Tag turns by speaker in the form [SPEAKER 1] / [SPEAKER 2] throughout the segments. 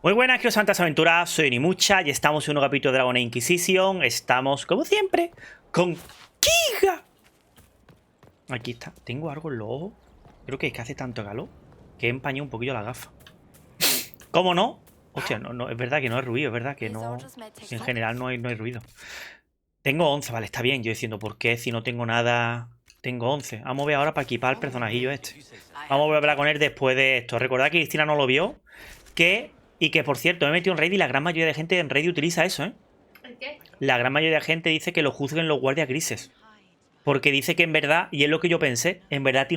[SPEAKER 1] Muy buenas, queridos amantes, aventuras, soy Nimucha y estamos en un capítulo de Dragon Age Inquisition. Estamos, como siempre, con Kiga. Aquí está. Tengo algo en los ojos. Creo que es que hace tanto calor que he empañado un poquillo la gafa. ¿Cómo no? Hostia, no, es verdad que no hay ruido, es verdad que no. En general no hay ruido. Tengo 11, vale, está bien. Yo diciendo, ¿por qué si no tengo nada? Tengo 11. Vamos a ver ahora para equipar el personajillo este. Vamos a volver a hablar con él después de esto. Recordad que Cristina no lo vio. Y que, por cierto, me he metido en Reddit y la gran mayoría de gente en Reddit utiliza eso, ¿eh?
[SPEAKER 2] ¿El qué?
[SPEAKER 1] La gran mayoría de gente dice que lo juzguen los guardias grises. Porque dice que en verdad, y es lo que yo pensé, en verdad a ti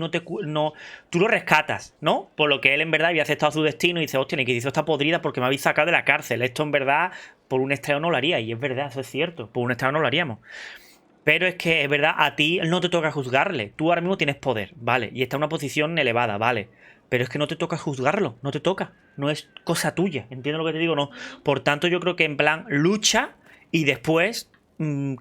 [SPEAKER 1] tú lo rescatas, ¿no? Por lo que él en verdad había aceptado su destino y dice, hostia, ni que hizo esta podrida porque me habéis sacado de la cárcel. Esto en verdad, por un extraño no lo haría. Y es verdad, eso es cierto. Por un extraño no lo haríamos. Pero es que es verdad, a ti no te toca juzgarle. Tú ahora mismo tienes poder, ¿vale? Y está en una posición elevada, ¿vale? Pero es que no te toca juzgarlo, no te toca. No es cosa tuya, ¿entiendes lo que te digo? No. Por tanto, yo creo que en plan, lucha y después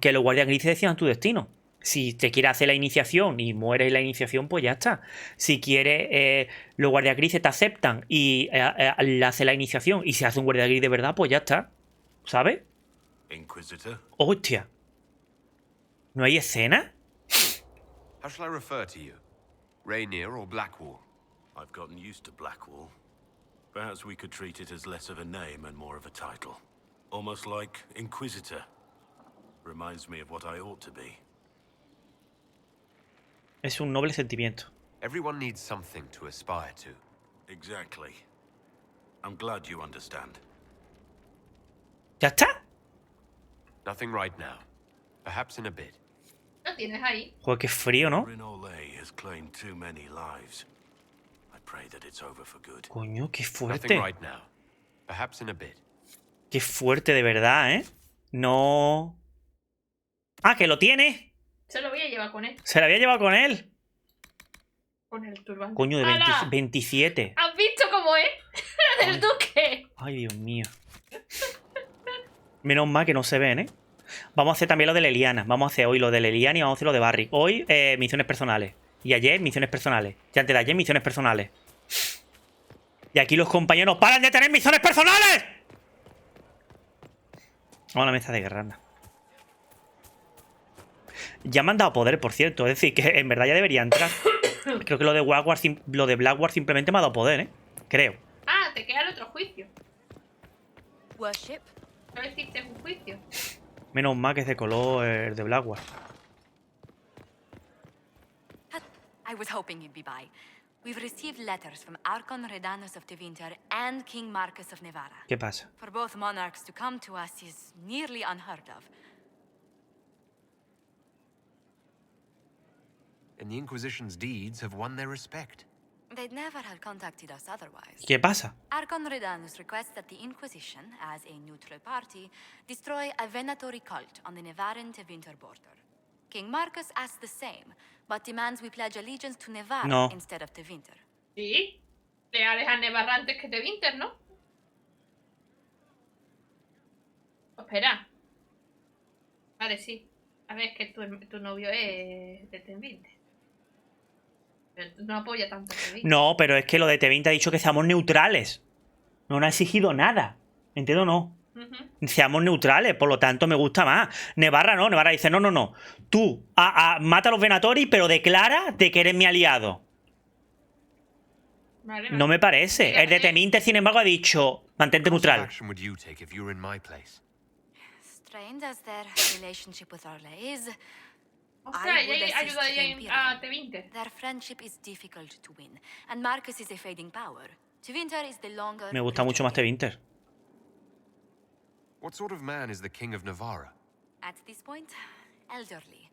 [SPEAKER 1] que los guardias grises decidan tu destino. Si te quieres hacer la iniciación y mueres en la iniciación, pues ya está. Si quieres, los guardias grises te aceptan y le hace la iniciación y se hace un guardia gris de verdad, pues ya está. ¿Sabes?
[SPEAKER 3] Inquisitor?
[SPEAKER 1] Hostia. ¿No hay escena?
[SPEAKER 4] How shall I refer to you? Rainier or Blackwall?
[SPEAKER 3] I've gotten used to Blackwall. Perhaps we could treat it as less of a name and more of a title. Almost like Inquisitor. Reminds me of what I ought to be.
[SPEAKER 1] Es un noble sentimiento.
[SPEAKER 4] Everyone needs something to aspire to.
[SPEAKER 3] Exactly. I'm glad you understand.
[SPEAKER 1] ¿Ya está?
[SPEAKER 4] Nothing right now. Perhaps in a bit.
[SPEAKER 2] Lo tienes ahí.
[SPEAKER 1] Joder, qué frío, ¿no?
[SPEAKER 3] Rinolay has claimed too many lives. I pray that it's over for good.
[SPEAKER 1] Coño, qué
[SPEAKER 4] Nothing
[SPEAKER 1] fuerte.
[SPEAKER 4] right now. Perhaps in a bit.
[SPEAKER 1] Qué fuerte, de verdad, ¿eh? No... ¡Ah, que lo tiene!
[SPEAKER 2] Se lo voy a llevar con él.
[SPEAKER 1] Se lo había llevado con él.
[SPEAKER 2] Con el turbante.
[SPEAKER 1] Coño, de
[SPEAKER 2] ¡Hala!
[SPEAKER 1] 27.
[SPEAKER 2] ¿Has visto cómo es? ¡La del
[SPEAKER 1] Ay.
[SPEAKER 2] duque!
[SPEAKER 1] Ay, Dios mío. Menos mal que no se ven, ¿eh? Vamos a hacer también lo de Leliana. Vamos a hacer hoy lo de Leliana y vamos a hacer lo de Barry. Hoy, misiones personales. Y ayer, misiones personales. Y antes de ayer, misiones personales. Y aquí los compañeros ¡paran de tener misiones personales! Vamos a la mesa de guerra, anda. Ya me han dado poder, por cierto. Es decir, que en verdad ya debería entrar. Creo que lo de Blackward simplemente me ha dado poder, ¿eh? Creo.
[SPEAKER 2] Ah, te queda el otro juicio.
[SPEAKER 5] Worship.
[SPEAKER 2] No hiciste un juicio.
[SPEAKER 1] Menos mal que es de color el de Blackward.
[SPEAKER 5] I was hoping you'd be by. We've received letters from Archon Redanus of Tevinter and King Marcus of Nevada.
[SPEAKER 1] ¿Qué pasa?
[SPEAKER 5] For both monarchs to come to us is nearly unheard of.
[SPEAKER 4] And the Inquisition's deeds have won their respect.
[SPEAKER 5] They'd never have contacted us otherwise.
[SPEAKER 1] ¿Qué pasa?
[SPEAKER 5] Archon Redanus requests that the Inquisition, as a neutral party, destroy a venatory cult on the Nevaran-Tevinter border. King Marcus asks the same, but demands we pledge allegiance to Nevada
[SPEAKER 1] No.
[SPEAKER 5] instead of Tevinter.
[SPEAKER 2] Sí. Leales a Nevarra antes que te Winter, ¿no? Espera. Vale, sí. A ver, es que tu novio es de Tevinter. Pero tú no apoya tanto a Tevinter.
[SPEAKER 1] No, pero es que lo de T20 ha dicho que seamos neutrales. No nos ha exigido nada. ¿Entiendo? No. Seamos neutrales, por lo tanto me gusta más. Nevarra no, Nevarra dice, no. Tú, mata a los Venatori, pero declara de que eres mi aliado.
[SPEAKER 2] Vale,
[SPEAKER 1] No me parece. El de Tevinter, sin embargo, ha dicho, mantente
[SPEAKER 4] What course of
[SPEAKER 1] neutral.
[SPEAKER 4] action would you take if you were in my place?
[SPEAKER 5] Strained as their relationship with Orla is,
[SPEAKER 2] Ostras,
[SPEAKER 5] I would
[SPEAKER 2] ella
[SPEAKER 5] assist
[SPEAKER 2] ayuda
[SPEAKER 5] the
[SPEAKER 2] a
[SPEAKER 5] Imperium.
[SPEAKER 2] Tevinter.
[SPEAKER 5] Their friendship is difficult to win, and Marcus is a fading power. Tevinter is the longer.
[SPEAKER 1] Me gusta mucho más Tevinter.
[SPEAKER 4] What sort of man is the King of Navarra?
[SPEAKER 5] At this point, elderly.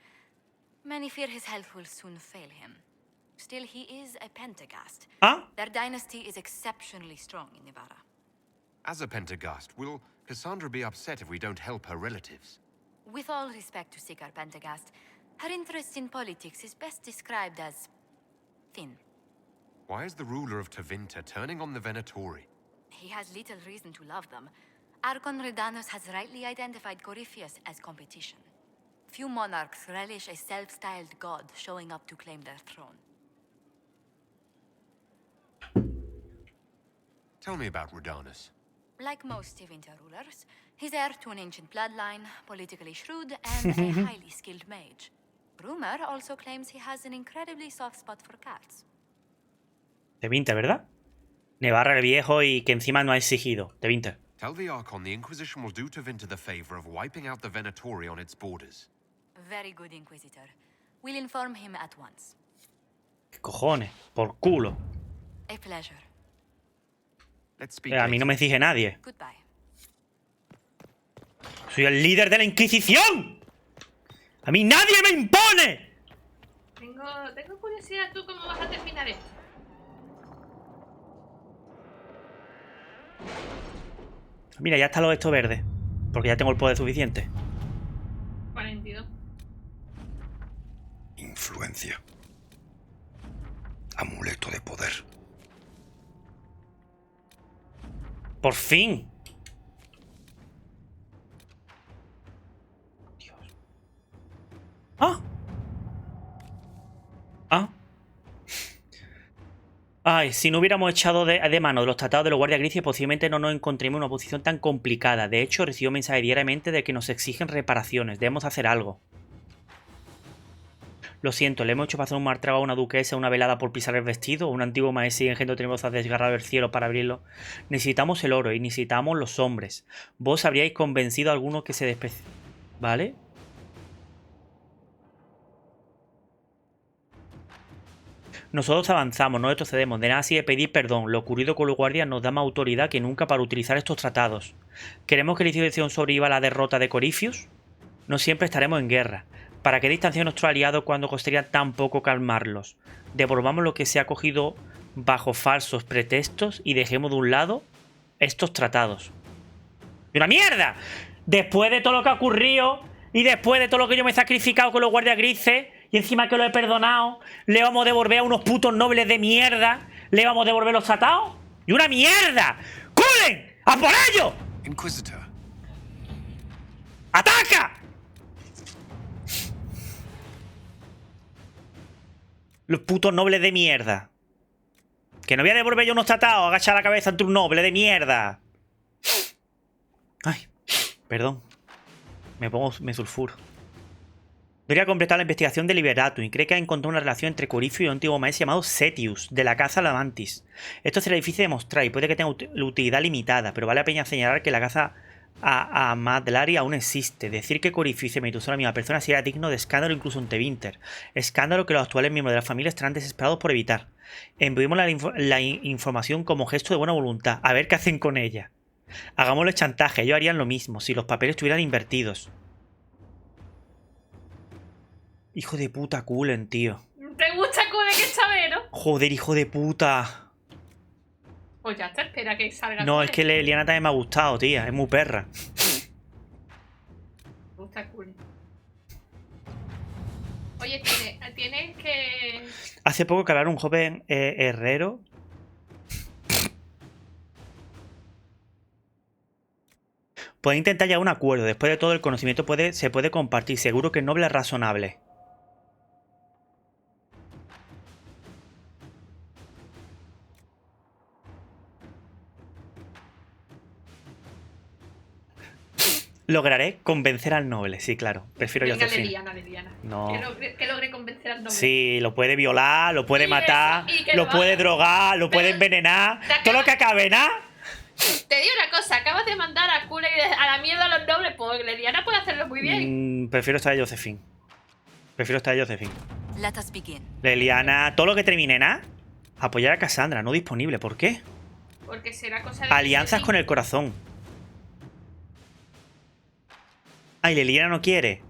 [SPEAKER 5] Many fear his health will soon fail him. Still, he is a Pentagast.
[SPEAKER 1] Ah,
[SPEAKER 5] Their dynasty is exceptionally strong in Nevada.
[SPEAKER 4] As a Pentagast, will Cassandra be upset if we don't help her relatives?
[SPEAKER 5] With all respect to Sikar Pentagast, her interest in politics is best described as thin.
[SPEAKER 4] Why is the ruler of Tevinter turning on the Venatori?
[SPEAKER 5] He has little reason to love them. Archon Redanus has rightly identified Corypheus as competition. Few monarchs relish a self-styled god showing up to claim their throne.
[SPEAKER 4] Tell me about Redanus.
[SPEAKER 5] Like most Tevinter rulers, he's heir to an ancient bloodline, politically shrewd, and a highly skilled mage. Rumor also claims he has an incredibly soft spot for cats.
[SPEAKER 1] De Winter, ¿verdad? Nevarra el viejo y que encima no ha exigido. De Winter.
[SPEAKER 4] Tell the Archon the Inquisition will do Tevinter the favor of wiping out the Venatori on its borders.
[SPEAKER 5] Very good, Inquisitor. We'll inform him at once.
[SPEAKER 1] ¿Qué cojones? Por culo.
[SPEAKER 5] A pleasure.
[SPEAKER 4] Let's speak
[SPEAKER 1] A mí no me
[SPEAKER 4] later.
[SPEAKER 1] exige nadie.
[SPEAKER 5] Goodbye.
[SPEAKER 1] Soy el líder de la Inquisición. A mí nadie me impone.
[SPEAKER 2] Tengo curiosidad, ¿tú cómo vas a terminar esto?
[SPEAKER 1] Mira, ya está lo esto verde. Porque ya tengo el poder suficiente.
[SPEAKER 2] 42.
[SPEAKER 6] Influencia. Amuleto de poder.
[SPEAKER 1] ¡Por fin! Dios. ¡Ah! ¡Ah! Ay, si no hubiéramos echado de mano de los tratados de los guardias grises, posiblemente no nos encontremos en una posición tan complicada. De hecho, recibo mensajes diariamente de que nos exigen reparaciones. Debemos hacer algo. Lo siento, le hemos hecho pasar un mal trago a una duquesa, una velada por pisar el vestido, un antiguo maestro y engendro tenemos a desgarrar el cielo para abrirlo. Necesitamos el oro y necesitamos los hombres. Vos habríais convencido a alguno que se desprecie. ¿Vale? Nosotros avanzamos, no retrocedemos. De nada sirve pedir perdón. Lo ocurrido con los guardias nos da más autoridad que nunca para utilizar estos tratados. ¿Queremos que la Inquisición sobreviva a la derrota de Corifius? No siempre estaremos en guerra. ¿Para qué distanciar a nuestro aliado cuando costaría tan poco calmarlos? Devolvamos lo que se ha cogido bajo falsos pretextos y dejemos de un lado estos tratados. ¡Y una mierda! Después de todo lo que ha ocurrido y después de todo lo que yo me he sacrificado con los guardias grises y encima que lo he perdonado, ¿le vamos a devolver a unos putos nobles de mierda? ¿Le vamos a devolver los tratados? ¡Y una mierda! ¡Culen! ¡A por ello!
[SPEAKER 4] Inquisitor.
[SPEAKER 1] ¡Ataca! Los putos nobles de mierda. Que no voy a devolver yo unos tratados. Agachar la cabeza ante un noble de mierda. Ay, perdón. Me sulfuro. Debería completar la investigación de Liberatum y cree que ha encontrado una relación entre Corifio y un antiguo maestro llamado Setius, de la casa Lamantis. Esto será difícil de demostrar y puede que tenga utilidad limitada, pero vale la pena señalar que la casa a Madlari aún existe. Decir que Corifio y Semetus son la misma persona sería digno de escándalo incluso en Tevinter. Escándalo que los actuales miembros de la familia estarán desesperados por evitar. Enviemos la información como gesto de buena voluntad. A ver qué hacen con ella. Hagámosle chantaje. Ellos harían lo mismo si los papeles estuvieran invertidos. Hijo de puta Cullen, tío.
[SPEAKER 2] ¿Te gusta Cullen que chavero?
[SPEAKER 1] Joder, hijo de puta.
[SPEAKER 2] Pues ya está, espera que salga.
[SPEAKER 1] No,
[SPEAKER 2] Cullen.
[SPEAKER 1] es que Leliana también me ha gustado, tía. Es muy perra.
[SPEAKER 2] Me gusta Cullen. Oye, tienes que...
[SPEAKER 1] Hace poco que hablaron un joven herrero. Puede intentar llegar a un acuerdo. Después de todo, el conocimiento se puede compartir. Seguro que el noble es razonable. Lograré convencer al noble. Sí, claro. Prefiero yo hacer
[SPEAKER 2] Leliana.
[SPEAKER 1] No.
[SPEAKER 2] Que logre convencer al noble.
[SPEAKER 1] Sí, lo puede violar, lo puede
[SPEAKER 2] Y
[SPEAKER 1] matar,
[SPEAKER 2] eso, y que
[SPEAKER 1] lo
[SPEAKER 2] lo
[SPEAKER 1] puede
[SPEAKER 2] haga.
[SPEAKER 1] drogar, lo puede envenenar. Todo lo que acabe, ¿nada?
[SPEAKER 2] Te digo una cosa, acabas de mandar a Cullen a la mierda a los nobles, pues Leliana puede hacerlo muy bien.
[SPEAKER 1] Prefiero estar de Josephine.
[SPEAKER 5] Let us begin.
[SPEAKER 1] Leliana, todo lo que termine en A, apoyar a Cassandra, no disponible. ¿Por qué?
[SPEAKER 2] Porque será cosa de...
[SPEAKER 1] Alianzas con el corazón. Ay, Leliana no quiere.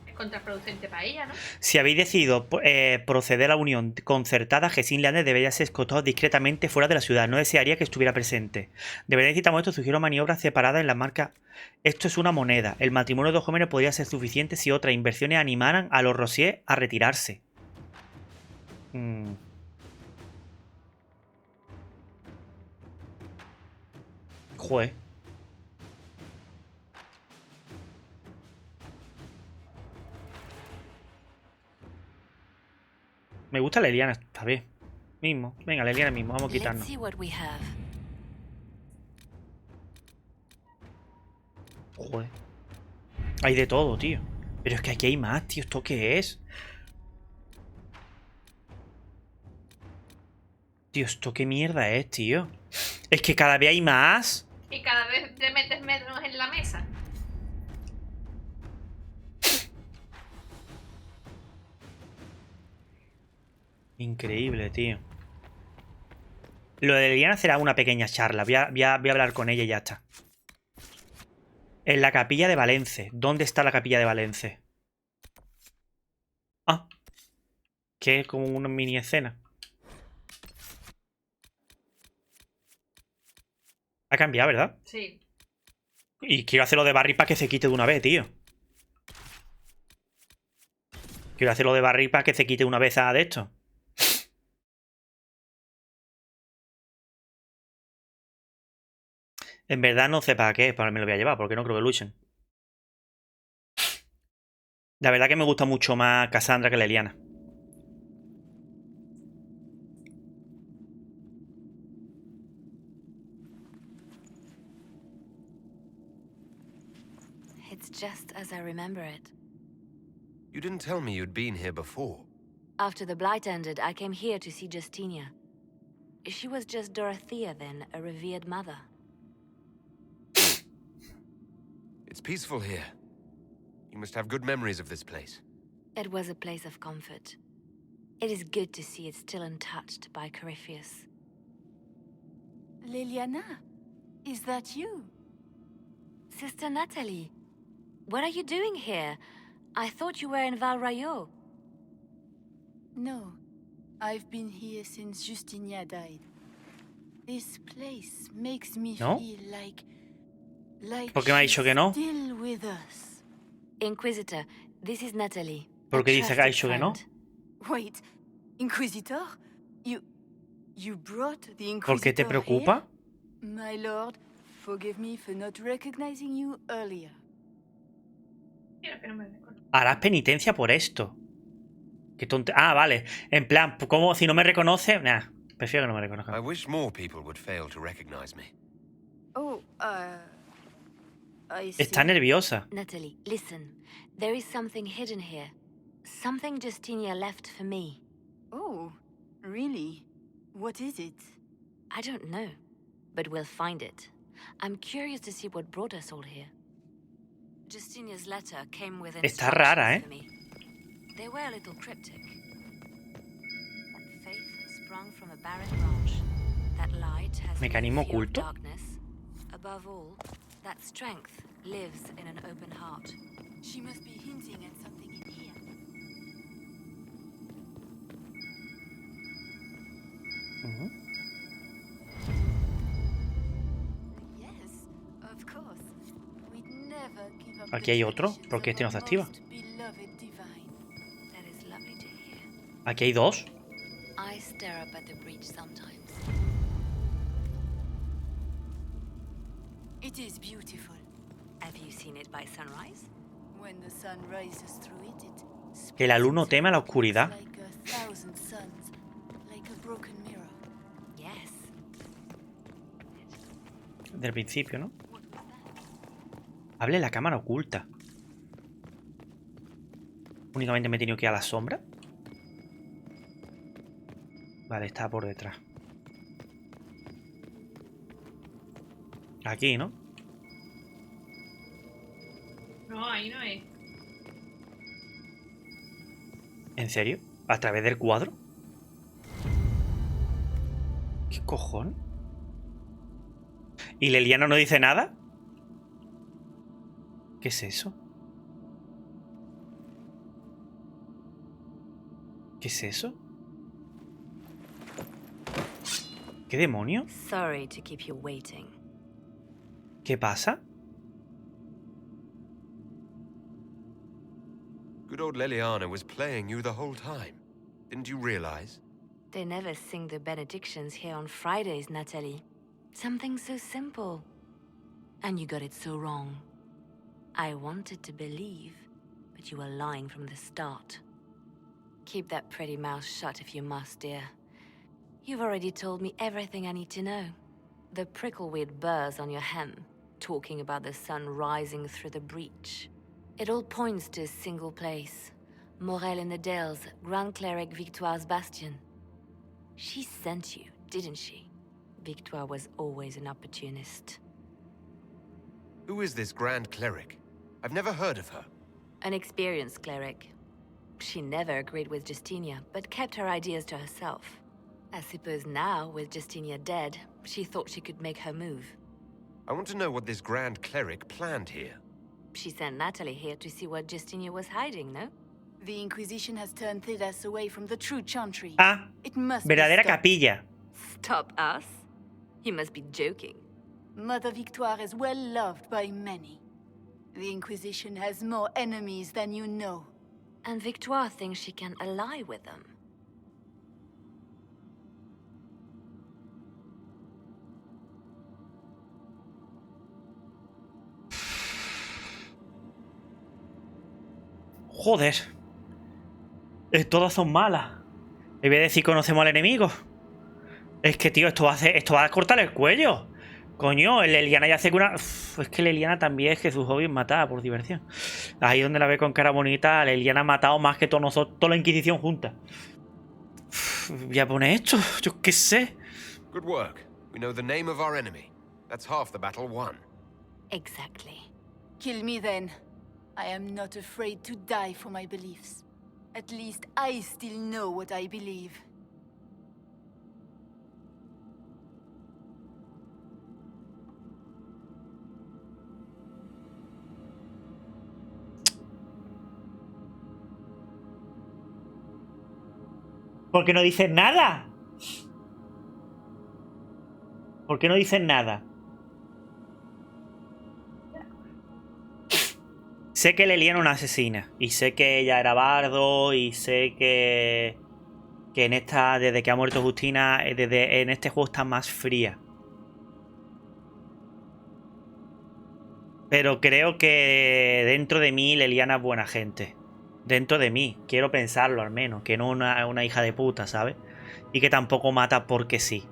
[SPEAKER 2] Es contraproducente para ella, ¿no?
[SPEAKER 1] Si habéis decidido proceder a la unión concertada, Jessin Leander debería ser escoltado discretamente fuera de la ciudad. No desearía que estuviera presente. De verdad necesitamos esto. Sugiero maniobras separadas en la marca. Esto es una moneda. El matrimonio de dos jóvenes podría ser suficiente si otras inversiones animaran a los Rosier a retirarse. Joder. Me gusta Leliana, está bien. Mismo. Venga, Leliana mismo. Vamos a
[SPEAKER 5] Let's
[SPEAKER 1] quitarnos.
[SPEAKER 5] see what we have.
[SPEAKER 1] Joder. Hay de todo, tío. Pero es que aquí hay más, tío. ¿Esto qué es? Tío, ¿esto qué mierda es, tío? Es que cada vez hay más.
[SPEAKER 2] Y cada vez te metes menos en la mesa.
[SPEAKER 1] Increíble, tío. Lo de Liliana será una pequeña charla. Voy a hablar con ella y ya está. En la capilla de Valence. ¿Dónde está la capilla de Valence? Ah. Que es como una mini escena. Ha cambiado, ¿verdad?
[SPEAKER 2] Sí.
[SPEAKER 1] Y quiero hacerlo de Barry para que se quite de una vez, tío. Quiero hacerlo de Barry para que se quite una vez de esto. En verdad no sé para qué, para me lo voy a llevar, porque no creo que luchen. La verdad que me gusta mucho más Cassandra que Liliana.
[SPEAKER 5] It's just as I remember it.
[SPEAKER 4] You didn't tell me you'd been here before.
[SPEAKER 5] After the Blight ended, I came here to see Justinia. She was just Dorothea then, a revered mother.
[SPEAKER 4] It's peaceful here. You must have good memories of this place.
[SPEAKER 5] It was a place of comfort. It is good to see it still untouched by Corypheus.
[SPEAKER 6] Liliana, is that you?
[SPEAKER 5] Sister Natalie, what are you doing here? I thought you were in Val Rayo.
[SPEAKER 6] No, I've been here since Justinia died. This place makes me
[SPEAKER 1] ¿No?
[SPEAKER 6] feel like
[SPEAKER 1] ¿Por qué me ha dicho que no?
[SPEAKER 6] still with us.
[SPEAKER 5] Inquisitor, this is Natalie.
[SPEAKER 1] ¿Por qué
[SPEAKER 5] a
[SPEAKER 1] dice que ha
[SPEAKER 5] trusted
[SPEAKER 1] dicho que no?
[SPEAKER 5] friend.
[SPEAKER 6] Wait, Inquisitor? You brought the Inquisitor
[SPEAKER 1] ¿Por qué te preocupa?
[SPEAKER 6] here? My lord, forgive me for not recognizing you earlier.
[SPEAKER 2] Quiero que no me reconozca.
[SPEAKER 1] Harás penitencia por esto. Qué tonte. Ah, vale. En plan, ¿cómo si no me reconoce? Nah, prefiero que no me
[SPEAKER 4] I
[SPEAKER 1] reconozca.
[SPEAKER 4] wish more people would fail to recognize me.
[SPEAKER 6] Oh, I see.
[SPEAKER 1] Está nerviosa.
[SPEAKER 5] Natalie, listen. There is something hidden here. Something Justinia left for me.
[SPEAKER 6] Oh, really? What is it?
[SPEAKER 5] I don't know, but we'll find it. I'm curious to see what brought us all here. Justinia's letter came with
[SPEAKER 1] Está rara,
[SPEAKER 5] instructions for me. They were a little cryptic. That faith sprung from a barren branch. That light has no
[SPEAKER 1] Mecanismo
[SPEAKER 5] fear of
[SPEAKER 1] oculto.
[SPEAKER 5] darkness. Above all, that strength lives in an open heart.
[SPEAKER 6] She must be hinting at something in here.
[SPEAKER 1] Ujú.
[SPEAKER 6] Yes, of course. We'd never give up
[SPEAKER 1] Aquí
[SPEAKER 6] the
[SPEAKER 1] hay otro.
[SPEAKER 6] traditions
[SPEAKER 1] ¿Por qué
[SPEAKER 6] of
[SPEAKER 1] este no se
[SPEAKER 6] our
[SPEAKER 1] activa?
[SPEAKER 6] most beloved divine.
[SPEAKER 5] That is lovely to hear.
[SPEAKER 1] Aquí hay dos.
[SPEAKER 5] I stare up at the breach sometimes.
[SPEAKER 6] It is beautiful.
[SPEAKER 5] Have you seen it by sunrise?
[SPEAKER 6] When the sun rises through it,
[SPEAKER 1] El alumno
[SPEAKER 6] splits
[SPEAKER 1] teme a la
[SPEAKER 6] into
[SPEAKER 1] oscuridad.
[SPEAKER 6] like a thousand suns, like a broken mirror.
[SPEAKER 5] Yes.
[SPEAKER 1] Del principio, ¿no? Hable la cámara oculta. Únicamente me he tenido que ir a la sombra. Vale, está por detrás. Aquí, ¿no?
[SPEAKER 2] No, ahí no es.
[SPEAKER 1] ¿En serio? ¿A través del cuadro? ¿Qué cojón? ¿Y Liliana no dice nada? ¿Qué es eso? ¿Qué es eso? ¿Qué demonio?
[SPEAKER 5] Sorry to keep you waiting.
[SPEAKER 1] ¿Qué pasa?
[SPEAKER 4] Good old Liliana was playing you the whole time. Didn't you realize?
[SPEAKER 5] They never sing the benedictions here on Fridays, Natalie. Something so simple. And you got it so wrong. I wanted to believe, but you were lying from the start. Keep that pretty mouth shut if you must, dear. You've already told me everything I need to know. The prickleweed burrs on your hem. talking about the sun rising through the breach. It all points to a single place. Morel in the Dales, Grand Cleric Victoire's bastion. She sent you, didn't she? Victoire was always an opportunist.
[SPEAKER 4] Who is this Grand Cleric? I've never heard of her.
[SPEAKER 5] An experienced cleric. She never agreed with Justinia, but kept her ideas to herself. I suppose now, with Justinia dead, she thought she could make her move.
[SPEAKER 4] I want to know what this Grand Cleric planned here.
[SPEAKER 5] She sent Natalie here to see what Justinia was hiding, no?
[SPEAKER 6] The Inquisition has turned Thidas away from the true chantry.
[SPEAKER 1] Ah,
[SPEAKER 6] It must be
[SPEAKER 1] verdadera
[SPEAKER 6] stopped.
[SPEAKER 1] capilla.
[SPEAKER 5] Stop us? You must be joking.
[SPEAKER 6] Mother Victoire is well loved by many. The Inquisition has more enemies than you know.
[SPEAKER 5] And Victoire thinks she can ally with them.
[SPEAKER 1] Joder. Todas son malas. Le voy a decir conocemos al enemigo. Es que, tío, esto va a cortar el cuello. Coño, el Eliana ya hace que una... Uf, es que el Eliana también es que su hobby es matar por diversión. Ahí donde la ve con cara bonita, el Eliana ha matado más que todos nosotros, toda la Inquisición junta. Uf, voy a poner esto, yo qué sé.
[SPEAKER 4] Good work. We know the name of our enemy. That's half the battle won.
[SPEAKER 5] Exactly.
[SPEAKER 6] Kill me then. I am not afraid to die for my beliefs. At least I still know what I believe.
[SPEAKER 1] ¿Por qué no dicen nada? ¿Por qué no dicen nada? Sé que Leliana es una asesina. Y sé que ella era bardo. Y sé que en esta, desde que ha muerto Justina, en este juego está más fría. Pero creo que dentro de mí Leliana es buena gente. Dentro de mí, quiero pensarlo al menos. Que no una hija de puta, ¿sabes? Y que tampoco mata porque sí.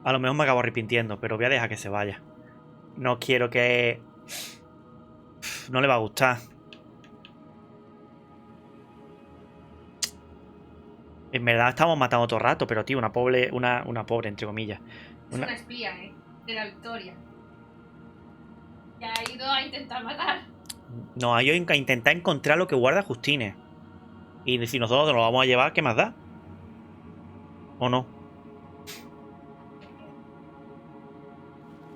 [SPEAKER 1] A lo mejor me acabo arrepintiendo, pero voy a dejar que se vaya. No quiero que... No le va a gustar. En verdad estamos matando todo el rato, pero tío, una pobre, entre comillas.
[SPEAKER 2] Es una espía, de la victoria. Ya ha ido a intentar matar.
[SPEAKER 1] No, ha ido a intentar encontrar lo que guarda Justine. Y si nosotros nos lo vamos a llevar, ¿qué más da? ¿O no?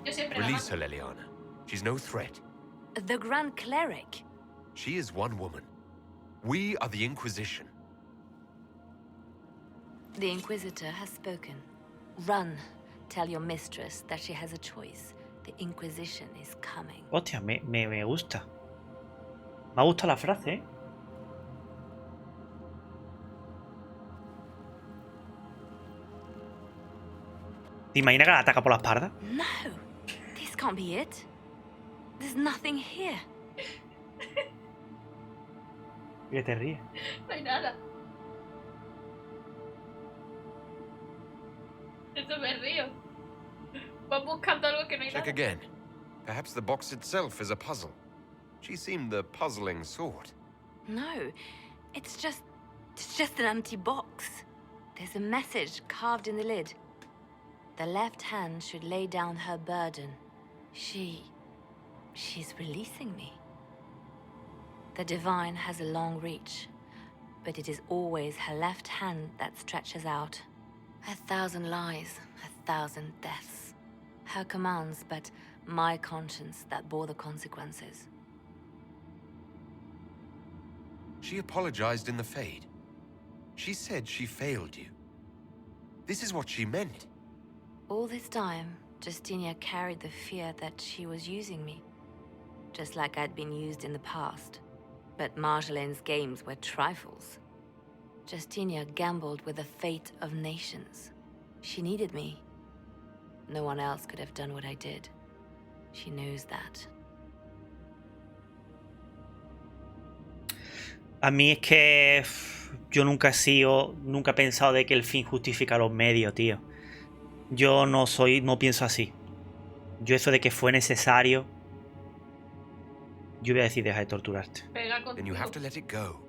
[SPEAKER 2] Yo siempre la
[SPEAKER 4] Release
[SPEAKER 2] mato.
[SPEAKER 4] her, Leliana. She's no threat.
[SPEAKER 5] The Grand Cleric.
[SPEAKER 4] She is one woman. We are the Inquisition.
[SPEAKER 5] The Inquisitor has spoken. Run. Tell your mistress that she has a choice. The Inquisition is coming.
[SPEAKER 1] Hostia, me gusta. Me ha gustado la frase, ¿eh? ¿Te imaginas que la ataca por la espalda?
[SPEAKER 5] No, this can't be it. There's nothing here.
[SPEAKER 1] Que te ríes.
[SPEAKER 2] No hay nada. Eso me río. Vas buscando algo que no hay
[SPEAKER 4] Check
[SPEAKER 2] nada.
[SPEAKER 4] again. Perhaps the box itself is a puzzle. She seemed the puzzling sort.
[SPEAKER 5] No, it's just an empty box. There's a message carved in the lid. The left hand should lay down her burden. She's releasing me. The divine has a long reach, but it is always her left hand that stretches out. 1,000 lies, 1,000 deaths. Her commands, but my conscience that bore the consequences.
[SPEAKER 4] She apologized in the Fade. She said she failed you. This is what she meant.
[SPEAKER 5] All this time, Justinia carried the fear that she was using me, just like I'd been used in the past. But Marjolaine's games were trifles. Justinia gambled with the fate of nations. She needed me. No one else could have done what I did. She knows that.
[SPEAKER 1] A mí es que yo nunca he pensado de que el fin justifica los medios, tío. Yo no pienso así. Yo eso de que fue necesario, yo voy a decir deja de torturarte.
[SPEAKER 2] Pega
[SPEAKER 4] Then you
[SPEAKER 2] contigo.
[SPEAKER 4] have to let it go.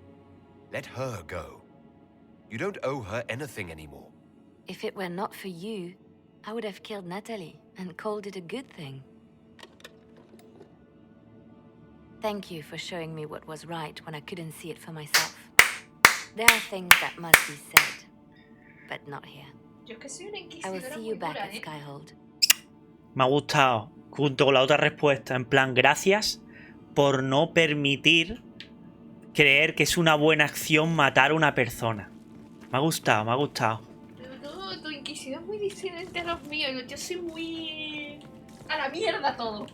[SPEAKER 4] Let her go. You don't owe her anything anymore.
[SPEAKER 5] If it were not for you, I would have killed Natalie and called it a good thing. Thank you for showing me what was right when I couldn't see it for myself. There are things that must be said, but not here.
[SPEAKER 2] Yo es que soy una
[SPEAKER 5] I will
[SPEAKER 2] inquisidora
[SPEAKER 5] see
[SPEAKER 2] muy
[SPEAKER 5] you back
[SPEAKER 2] dura,
[SPEAKER 5] at
[SPEAKER 2] ¿eh?
[SPEAKER 5] Skyhold.
[SPEAKER 1] Me ha gustado, junto con la otra respuesta, en plan, gracias por no permitir creer que es una buena acción matar a una persona. Me ha gustado, me ha gustado.
[SPEAKER 2] Tu inquisidor es muy disidente a los míos. Yo soy muy... a la mierda todo.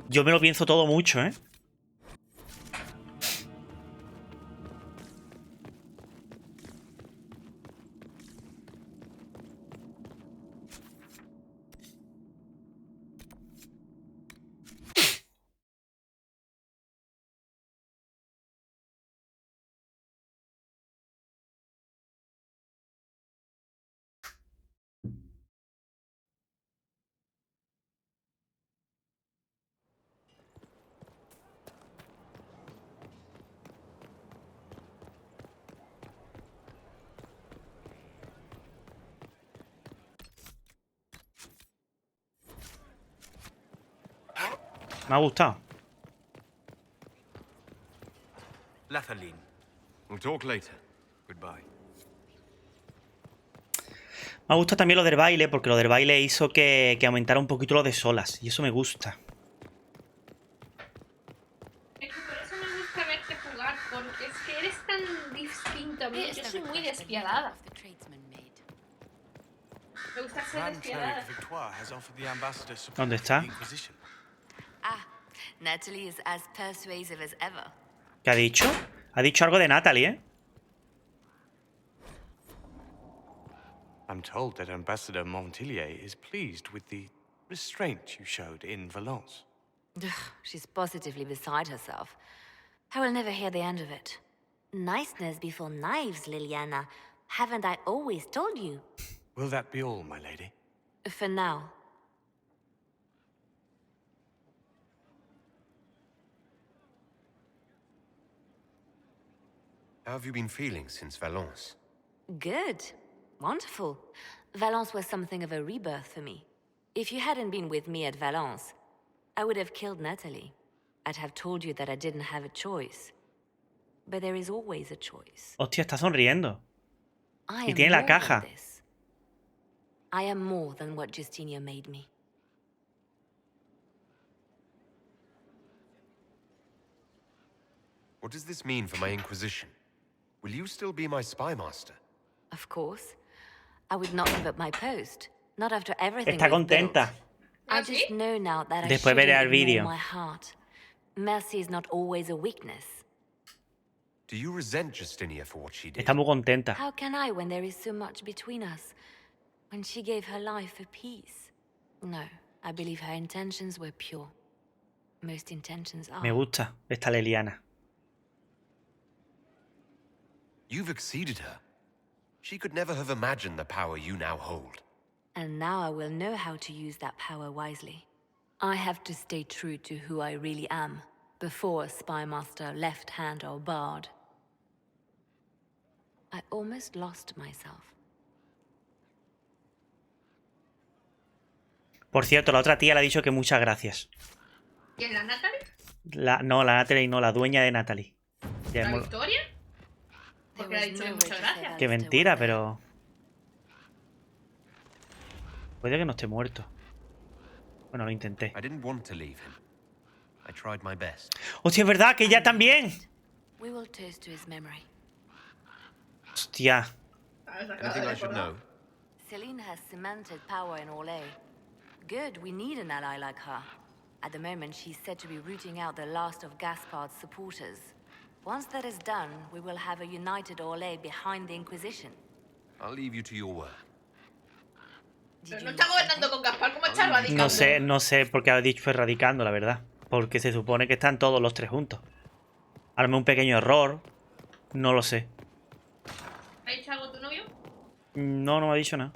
[SPEAKER 1] Yo me lo pienso todo mucho, ¿eh? Me ha gustado.
[SPEAKER 4] Lathaline. We'll talk later. Goodbye.
[SPEAKER 1] Me gusta también lo del baile, porque lo del baile hizo que aumentara un poquito lo de solas. Y eso me gusta.
[SPEAKER 2] Es que por eso me gusta verte jugar, porque es que eres tan distinto a mí. Yo soy muy despiadada. Me gusta ser
[SPEAKER 7] Grand
[SPEAKER 2] despiadada.
[SPEAKER 7] Cleric Victoire has offered the ambassador support
[SPEAKER 1] ¿Dónde
[SPEAKER 7] for
[SPEAKER 1] está?
[SPEAKER 7] the Inquisition.
[SPEAKER 5] Ah, Natalie is as persuasive as ever.
[SPEAKER 1] ¿Qué ha dicho? Ha dicho algo de Natalie, ¿eh?
[SPEAKER 7] I'm told that Ambassador Montillier is pleased with the restraint you showed in Valence.
[SPEAKER 5] Ugh, she's positively beside herself. I will never hear the end of it. Niceness before knives, Liliana. Haven't I always told you?
[SPEAKER 7] Will that be all, my lady?
[SPEAKER 5] For now.
[SPEAKER 4] How have you been feeling since Valence?
[SPEAKER 5] Good. Wonderful. Valence was something of a rebirth for me. If you hadn't been with me at Valence, I would have killed Natalie. I'd have told you that I didn't have a choice. But there is always a choice.
[SPEAKER 1] Hostia, está sonriendo.
[SPEAKER 5] I
[SPEAKER 1] Y
[SPEAKER 5] am
[SPEAKER 1] tiene la
[SPEAKER 5] more than
[SPEAKER 1] caja.
[SPEAKER 5] this. I am more than what Justinia made me.
[SPEAKER 4] What does this mean for my Inquisition? Will you still be my spy master?
[SPEAKER 5] Of course. I would not give up my post. Not after everything
[SPEAKER 1] Está
[SPEAKER 5] we've built.
[SPEAKER 1] contenta.
[SPEAKER 5] I
[SPEAKER 2] ¿Ah,
[SPEAKER 5] just
[SPEAKER 2] sí?
[SPEAKER 5] know now that I
[SPEAKER 1] Después veré
[SPEAKER 5] shouldn't
[SPEAKER 1] el
[SPEAKER 5] ignore
[SPEAKER 1] vídeo.
[SPEAKER 5] my heart. Mercy is not always a weakness.
[SPEAKER 4] Do you resent Justinia for what she did?
[SPEAKER 1] Está muy contenta.
[SPEAKER 5] How can I when there is so much between us? When she gave her life for peace? No, I believe her intentions were pure. Most intentions are.
[SPEAKER 1] Me gusta esta Leliana.
[SPEAKER 4] You've exceeded her. She could never have imagined the power you now hold.
[SPEAKER 5] And now I will know how to use that power wisely. I have to stay true to who I really am, before a spy master, left hand or barred. I almost lost myself.
[SPEAKER 1] Por cierto, la otra tía le ha dicho que muchas gracias.
[SPEAKER 2] ¿Quién, la Natalie?
[SPEAKER 1] No, la Natalie no, la dueña de Natalie. Ya
[SPEAKER 2] ¿La
[SPEAKER 1] hemos-
[SPEAKER 2] Victoria?
[SPEAKER 5] There
[SPEAKER 2] Porque le ha
[SPEAKER 5] was
[SPEAKER 2] dicho que
[SPEAKER 5] no
[SPEAKER 2] muchas
[SPEAKER 5] way to
[SPEAKER 2] gracias.
[SPEAKER 5] save
[SPEAKER 1] Qué
[SPEAKER 5] Alistair,
[SPEAKER 1] mentira,
[SPEAKER 5] was there?
[SPEAKER 1] pero... Puede que no esté muerto. Bueno, lo intenté.
[SPEAKER 4] I didn't want to leave him. I tried my best.
[SPEAKER 1] ¡Hostia, es verdad! ¡Que ella también!
[SPEAKER 5] We will toast to his memory.
[SPEAKER 1] Hostia.
[SPEAKER 2] ¿Sabes? Acabo
[SPEAKER 4] Anything
[SPEAKER 2] de
[SPEAKER 4] I should
[SPEAKER 2] recordar.
[SPEAKER 4] know?
[SPEAKER 5] Celine has cemented power in Orlais. Good, we need an ally like her. At the moment, she's said to be rooting out the last of Gaspard's supporters. Once that is done, we will have a united Orlais behind the Inquisition.
[SPEAKER 4] I'll leave you to your work.
[SPEAKER 5] Did
[SPEAKER 2] Pero
[SPEAKER 5] you
[SPEAKER 2] no
[SPEAKER 5] miss
[SPEAKER 2] está gobernando
[SPEAKER 5] something?
[SPEAKER 2] con Gaspar, ¿cómo está radicando?
[SPEAKER 1] No sé por qué ha dicho erradicando, la verdad. Porque se supone que están todos los tres juntos. A lo mejor un pequeño error. No lo sé.
[SPEAKER 2] ¿Ha dicho algo tu novio?
[SPEAKER 1] No me ha dicho nada.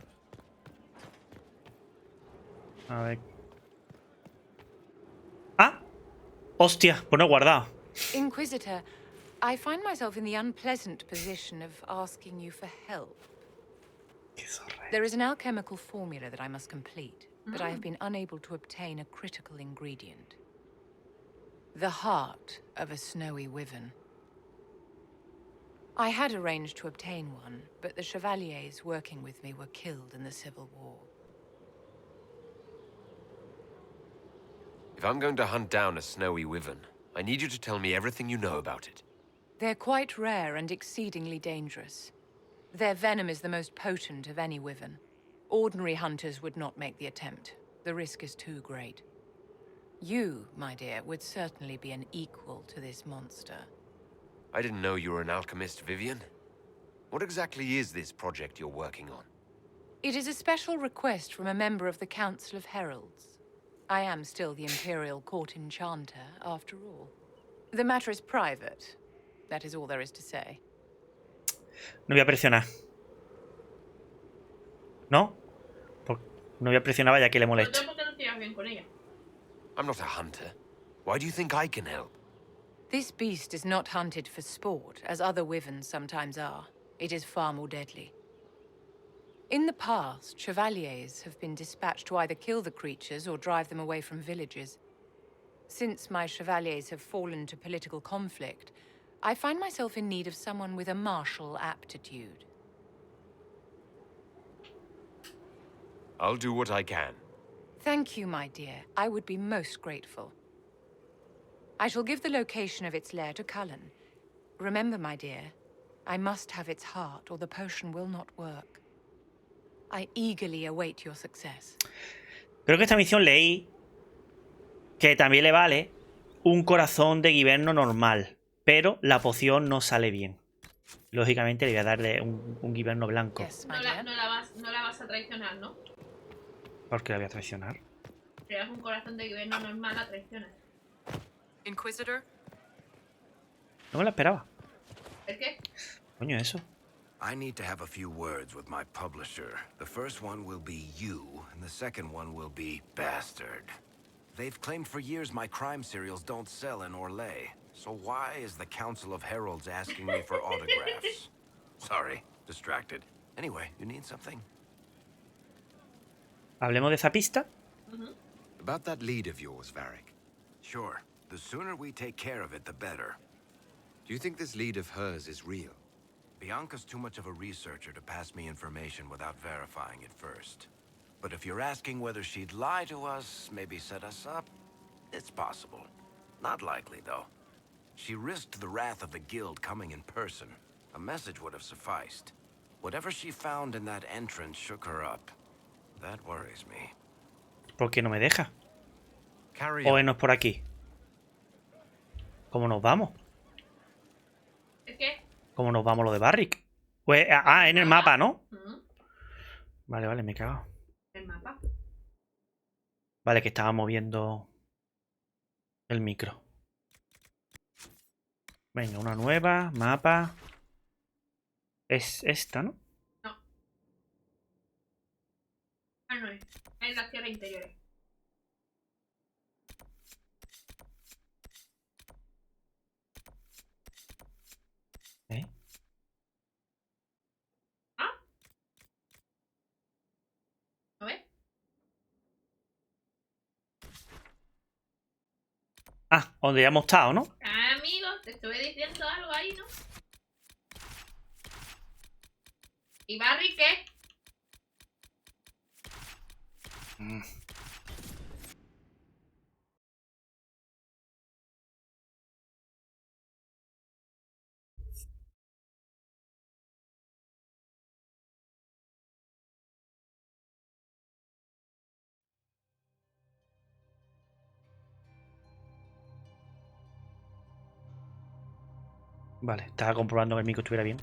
[SPEAKER 1] A ver. ¡Ah! ¡Hostia! Pues no he guardado.
[SPEAKER 8] Inquisitor, I find myself in the unpleasant position of asking you for help. There is an alchemical formula that I must complete, but I have been unable to obtain a critical ingredient. The heart of a snowy wyvern. I had arranged to obtain one, but the chevaliers working with me were killed in the Civil War.
[SPEAKER 4] If I'm going to hunt down a snowy wyvern, I need you to tell me everything you know about it.
[SPEAKER 8] They're quite rare and exceedingly dangerous. Their venom is the most potent of any wyvern. Ordinary hunters would not make the attempt. The risk is too great. You, my dear, would certainly be an equal to this monster.
[SPEAKER 4] I didn't know you were an alchemist, Vivian. What exactly is this project you're working on?
[SPEAKER 8] It is a special request from a member of the Council of Heralds. I am still the Imperial Court Enchanter, after all. The matter is private. That is all there is to say.
[SPEAKER 1] No voy a presionar. ¿No? No voy a presionar, vaya que le moleste.
[SPEAKER 2] ¿Por qué no te llevas bien con ella?
[SPEAKER 4] I'm not a hunter. Why do you think I can help?
[SPEAKER 8] This beast is not hunted for sport, as other wyverns sometimes are. It is far more deadly. In the past, chevaliers have been dispatched to either kill the creatures or drive them away from villages. Since my chevaliers have fallen to political conflict, I find myself in need of someone with a martial aptitude.
[SPEAKER 4] I'll do what I can.
[SPEAKER 8] Thank you, my dear. I would be most grateful. I shall give the location of its lair to Cullen. Remember, my dear, I must have its heart or the potion will not work. I eagerly await your success.
[SPEAKER 1] Creo que esta misión leí que también le vale un corazón de guiberno normal, pero la poción no sale bien. Lógicamente le voy a dar de un guiberno blanco.
[SPEAKER 8] Yes,
[SPEAKER 2] No
[SPEAKER 8] my
[SPEAKER 2] la,
[SPEAKER 8] dear.
[SPEAKER 2] no la vas a traicionar, ¿no?
[SPEAKER 1] ¿Por qué la voy a traicionar?
[SPEAKER 2] Si le das un corazón de gobierno normal, la traicionas.
[SPEAKER 8] Inquisitor?
[SPEAKER 1] No me la esperaba.
[SPEAKER 2] ¿El qué?
[SPEAKER 1] Coño, eso.
[SPEAKER 3] I need to have a few words with my publisher. The first one will be you, and the second one will be Bastard. They've claimed for years my crime serials don't sell in Orlais. So why is the Council of Heralds asking me for autographs? Sorry, distracted. Anyway, you need something?
[SPEAKER 1] Hablemos de esa pista.
[SPEAKER 4] About that lead of yours, Varric.
[SPEAKER 3] Sure. The sooner we take care of it, the better.
[SPEAKER 4] Do you think this lead of hers is real?
[SPEAKER 3] Bianca's too much of a researcher to pass me information without verifying it first. But if you're asking whether she'd lie to us, maybe set us up, it's possible. Not likely, though. She risked the wrath of the guild coming in person. A message would have sufficed. Whatever she found in that entrance shook her up. That worries me.
[SPEAKER 1] ¿Por qué no me deja?
[SPEAKER 4] Carry
[SPEAKER 1] O
[SPEAKER 4] on.
[SPEAKER 1] no es por aquí. ¿Cómo nos vamos?
[SPEAKER 2] ¿El qué?
[SPEAKER 1] ¿Cómo nos vamos lo de Barrick? Pues, en el mapa, ¿no?
[SPEAKER 2] Ujú.
[SPEAKER 1] Vale, vale, me cago.
[SPEAKER 2] El mapa.
[SPEAKER 1] Vale, que estaba moviendo el micro. Venga, una nueva, mapa. Es esta, ¿no?
[SPEAKER 2] No. Ah, no es. Es las tierras interiores.
[SPEAKER 1] ¿Eh?
[SPEAKER 2] ¿Ah? ¿Lo ves?
[SPEAKER 1] Ah, donde ya hemos estado, ¿no?
[SPEAKER 2] Ah, amigo, te estuve diciendo algo ahí, ¿no? ¿Y Barry qué?
[SPEAKER 1] Vale, estaba comprobando que el micro estuviera bien.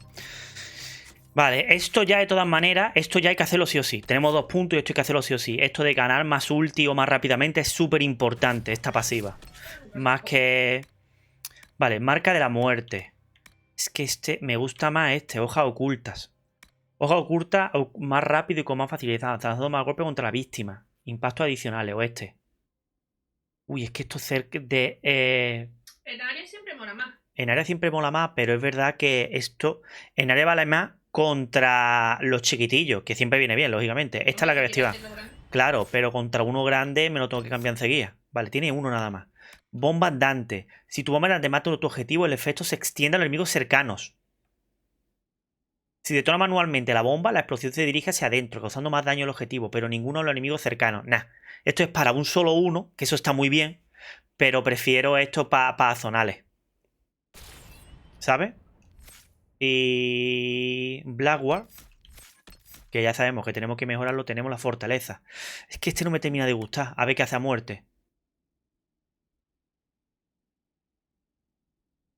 [SPEAKER 1] Vale, esto ya de todas maneras, esto ya hay que hacerlo sí o sí. Tenemos 2 puntos y esto hay que hacerlo sí o sí. Esto de ganar más ulti o más rápidamente es súper importante, esta pasiva. Más que... Vale, marca de la muerte. Es que este, me gusta más este, hojas ocultas. Hojas ocultas más rápido y con más facilidad, dando más golpe contra la víctima. Impactos adicionales, o este. Uy, es que esto cerca de...
[SPEAKER 2] En área siempre mola más.
[SPEAKER 1] En área siempre mola más, pero es verdad que esto... En área vale más contra los chiquitillos, que siempre viene bien, lógicamente. Esta es la que voy a activar. Claro, pero contra uno grande me lo tengo que cambiar enseguida. Vale, tiene uno nada más. Bomba andante. Si tu bomba andante mata a tu objetivo, el efecto se extiende a los enemigos cercanos. Si detona manualmente la bomba, la explosión se dirige hacia adentro, causando más daño al objetivo, pero ninguno de los enemigos cercanos. Nah, esto es para un solo uno, que eso está muy bien, pero prefiero esto para zonales. ¿Sabes? Y... Blackguard, que ya sabemos que tenemos que mejorarlo, tenemos la fortaleza. Es que este no me termina de gustar. A ver qué hace a muerte.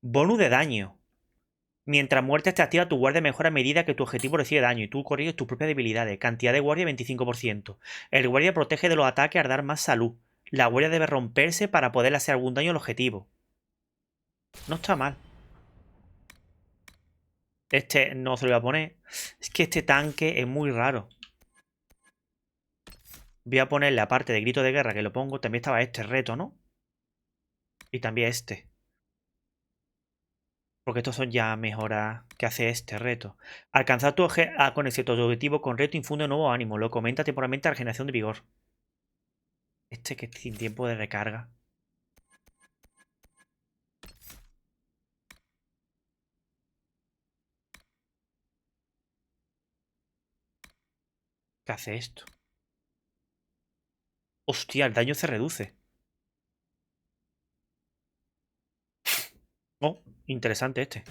[SPEAKER 1] Bonus de daño. Mientras muertes te activa tu guardia mejora a medida que tu objetivo recibe daño y tú corriges tus propias debilidades. Cantidad de guardia 25%. El guardia protege de los ataques al dar más salud. La guardia debe romperse para poder hacer algún daño al objetivo. No está mal. Este no se lo voy a poner. Es que este tanque es muy raro. Voy a ponerle, aparte de grito de guerra que lo pongo, también estaba este reto, ¿no? Y también este. Porque estos son ya mejoras que hace este reto. Alcanzar con éxito tu objetivo con reto infunde nuevo ánimo. Lo comenta temporalmente a regeneración de vigor. Este que es sin tiempo de recarga. ¿Qué hace esto? Hostia, el daño se reduce. Oh, interesante este.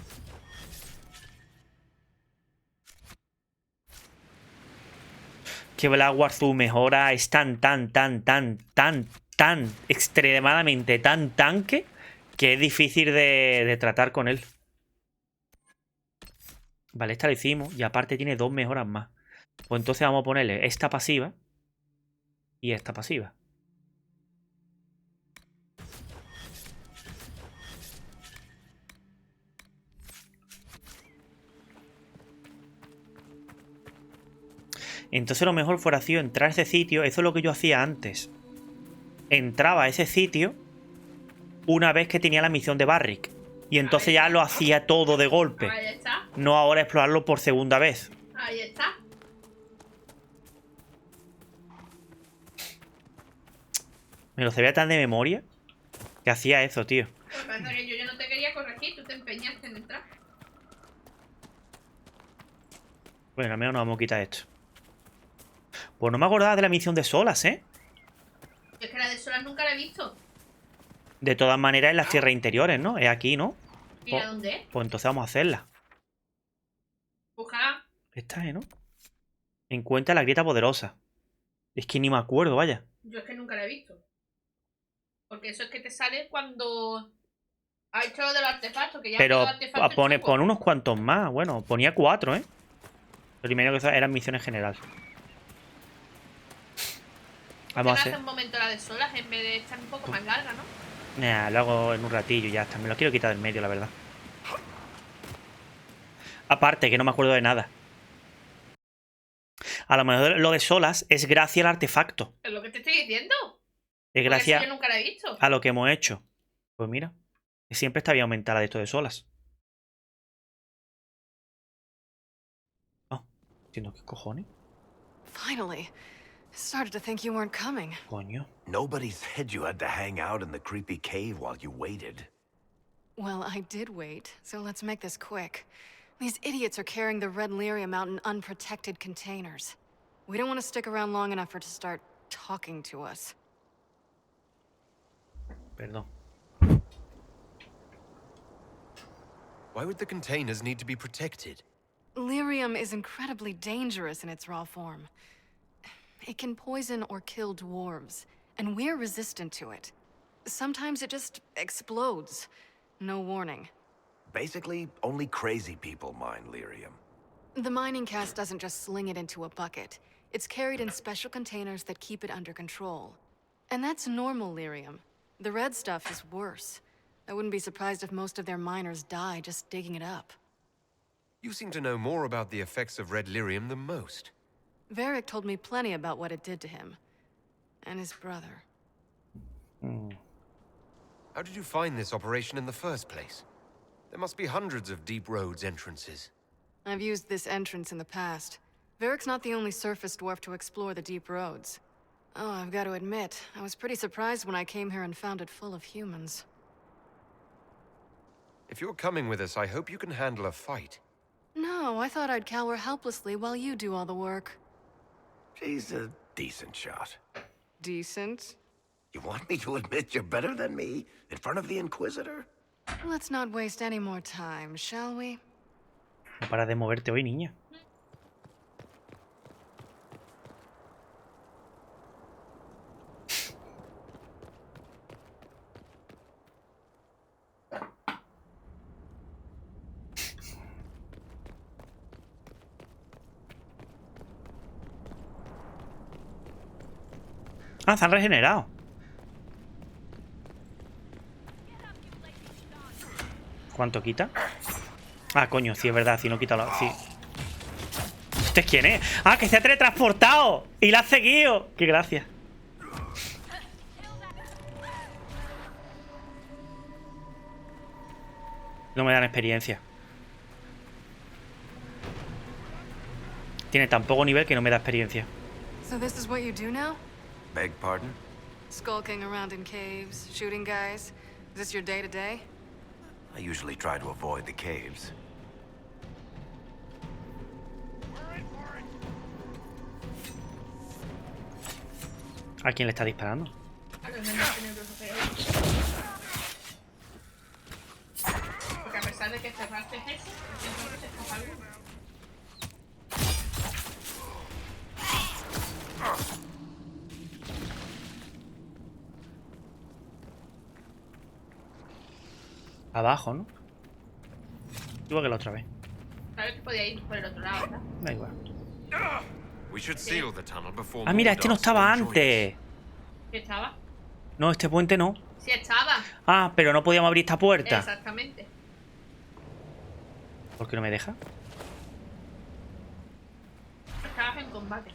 [SPEAKER 1] Que Blackguard su mejora es tan extremadamente tan tanque que es difícil de tratar con él. Vale, esta la hicimos y aparte tiene 2 mejoras más. Pues entonces vamos a ponerle esta pasiva y esta pasiva. Entonces lo mejor fuera sido entrar a ese sitio. Eso es lo que yo hacía antes. Entraba a ese sitio una vez que tenía la misión de Barrick. Y entonces ya lo hacía todo de golpe.
[SPEAKER 2] Ahí está.
[SPEAKER 1] No ahora explorarlo por segunda vez.
[SPEAKER 2] Ahí está.
[SPEAKER 1] Me lo sabía tan de memoria que hacía eso, tío.
[SPEAKER 2] Lo que pasa es que yo ya no te quería corregir, tú te empeñaste en entrar.
[SPEAKER 1] Bueno, al menos nos vamos a quitar esto. Pues no me acordaba de la misión de Solas, ¿eh?
[SPEAKER 2] Es que la de solas nunca la he visto.
[SPEAKER 1] De todas maneras, en las tierras interiores, ¿no? Es aquí, ¿no?
[SPEAKER 2] ¿Y a dónde es?
[SPEAKER 1] Pues entonces vamos a hacerla.
[SPEAKER 2] Búscala.
[SPEAKER 1] Esta, ¿no? Encuentra la grieta poderosa. Es que ni me acuerdo, vaya.
[SPEAKER 2] Yo es que nunca la he visto. Porque eso es que te sale cuando ha hecho lo de los artefactos, que ya
[SPEAKER 1] Pero
[SPEAKER 2] los artefactos
[SPEAKER 1] pone
[SPEAKER 2] chungos.
[SPEAKER 1] unos cuantos más. Bueno, ponía 4, ¿eh? Lo primero que eran misiones general. Vamos a
[SPEAKER 2] hace
[SPEAKER 1] hacer.
[SPEAKER 2] un momento la de solas en vez de estar un poco más larga, ¿no?
[SPEAKER 1] Nah, lo hago en un ratillo y ya está. Me lo quiero quitar del medio, la verdad. Aparte, que no me acuerdo de nada. A lo mejor lo de Solas es gracias al artefacto.
[SPEAKER 2] Es lo que te estoy diciendo.
[SPEAKER 1] Es
[SPEAKER 2] Por
[SPEAKER 1] gracias
[SPEAKER 2] eso yo nunca la he visto.
[SPEAKER 1] a lo que hemos hecho. Pues mira, siempre está bien aumentar la de esto de Solas. Oh, entiendo qué cojones.
[SPEAKER 9] Finally. I started to think you weren't coming.
[SPEAKER 1] Coño.
[SPEAKER 3] Nobody said you had to hang out in the creepy cave while you waited.
[SPEAKER 9] Well, I did wait, so let's make this quick. These idiots are carrying the red lyrium out in unprotected containers. We don't want to stick around long enough for it to start talking to us.
[SPEAKER 1] Perdón.
[SPEAKER 4] Why would the containers need to be protected?
[SPEAKER 9] Lyrium is incredibly dangerous in its raw form. It can poison or kill dwarves, and we're resistant to it. Sometimes it just explodes. No warning.
[SPEAKER 3] Basically, only crazy people mine lyrium.
[SPEAKER 9] The mining cast doesn't just sling it into a bucket. It's carried in special containers that keep it under control. And that's normal lyrium. The red stuff is worse. I wouldn't be surprised if most of their miners die just digging it up.
[SPEAKER 4] You seem to know more about the effects of red lyrium than most.
[SPEAKER 9] Varric told me plenty about what it did to him. and his brother.
[SPEAKER 4] How did you find this operation in the first place? There must be hundreds of Deep Road's entrances.
[SPEAKER 9] I've used this entrance in the past. Varric's not the only surface dwarf to explore the Deep Roads. Oh, I've got to admit, I was pretty surprised when I came here and found it full of humans.
[SPEAKER 4] If you're coming with us, I hope you can handle a fight.
[SPEAKER 9] No, I thought I'd cower helplessly while you do all the work.
[SPEAKER 3] She's a decent shot.
[SPEAKER 9] Decent?
[SPEAKER 3] You want me to admit you're better than me in front of the Inquisitor?
[SPEAKER 9] Let's not waste any more time, shall we?
[SPEAKER 1] No paras de moverte hoy, niña. Ah, se han regenerado. ¿Cuánto quita? Ah, coño, sí es verdad, si no quita la... Sí. ¿Este es quién es? Ah, que se ha teletransportado y la ha seguido. Qué gracia. No me dan experiencia. Tiene tan poco nivel que no me da experiencia.
[SPEAKER 9] So this is what you do now?
[SPEAKER 3] Beg pardon?
[SPEAKER 9] Skulking around in caves, shooting guys? Is this your day-to-day?
[SPEAKER 3] I usually try to avoid the caves.
[SPEAKER 1] ¿A quién le está disparando?
[SPEAKER 2] Porque a pesar de que cerrarte es eso, siempre te escapa alguno.
[SPEAKER 1] Abajo, ¿no? Igual que la otra vez.
[SPEAKER 2] Sabes que podía ir por el otro lado, ¿verdad?
[SPEAKER 1] Da igual.
[SPEAKER 4] We should seal the tunnel before
[SPEAKER 1] Ah, mira, este no estaba antes.
[SPEAKER 2] ¿Sí estaba?
[SPEAKER 1] No, este puente no.
[SPEAKER 2] Sí estaba.
[SPEAKER 1] Ah, pero no podíamos abrir esta puerta.
[SPEAKER 2] Exactamente.
[SPEAKER 1] ¿Por qué no me deja?
[SPEAKER 2] Estabas en combate.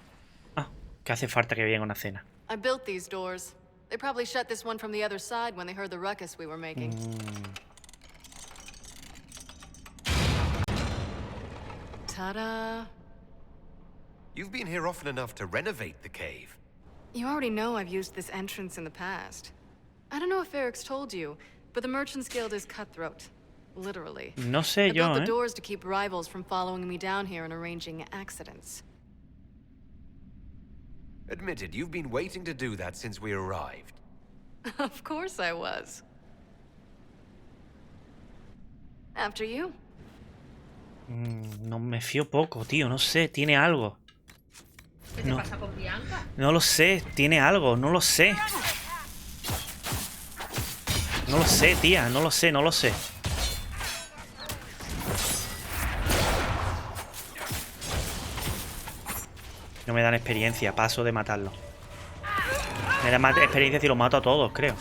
[SPEAKER 1] Ah, que hace falta que venga una cena.
[SPEAKER 9] I built these doors. They probably shut this one from the other side when they heard the ruckus we were making. Ta-da!
[SPEAKER 4] You've been here often enough to renovate the cave.
[SPEAKER 9] You already know I've used this entrance in the past. I don't know if Eric's told you, but the Merchants Guild is cutthroat. Literally.
[SPEAKER 1] No sé
[SPEAKER 9] I built
[SPEAKER 1] yo,
[SPEAKER 9] the
[SPEAKER 1] ¿eh?
[SPEAKER 9] doors to keep rivals from following me down here and arranging accidents.
[SPEAKER 4] Admitted, you've been waiting to do that since we arrived.
[SPEAKER 9] Of course I was. After you.
[SPEAKER 1] No me fío poco, tío. No sé, tiene algo.
[SPEAKER 2] ¿Qué te pasa con Bianca?
[SPEAKER 1] No lo sé, tiene algo. No lo sé. No lo sé, tía. No lo sé, no lo sé. No me dan experiencia. Paso de matarlo. Me da más experiencia si los mato a todos, creo.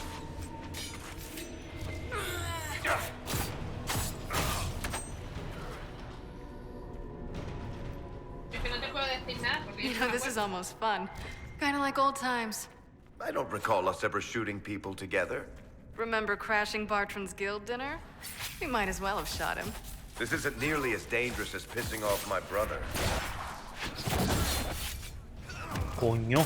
[SPEAKER 2] Es que no te puedo decir nada porque
[SPEAKER 9] You
[SPEAKER 2] yo
[SPEAKER 9] know,
[SPEAKER 2] no me
[SPEAKER 9] this is
[SPEAKER 2] acuerdo.
[SPEAKER 9] almost fun. Kinda like old times.
[SPEAKER 3] I don't recall us ever shooting people together.
[SPEAKER 9] Remember crashing Bartran's guild dinner? We might as well have shot him.
[SPEAKER 3] This isn't nearly as dangerous as pissing off my brother.
[SPEAKER 1] Coño.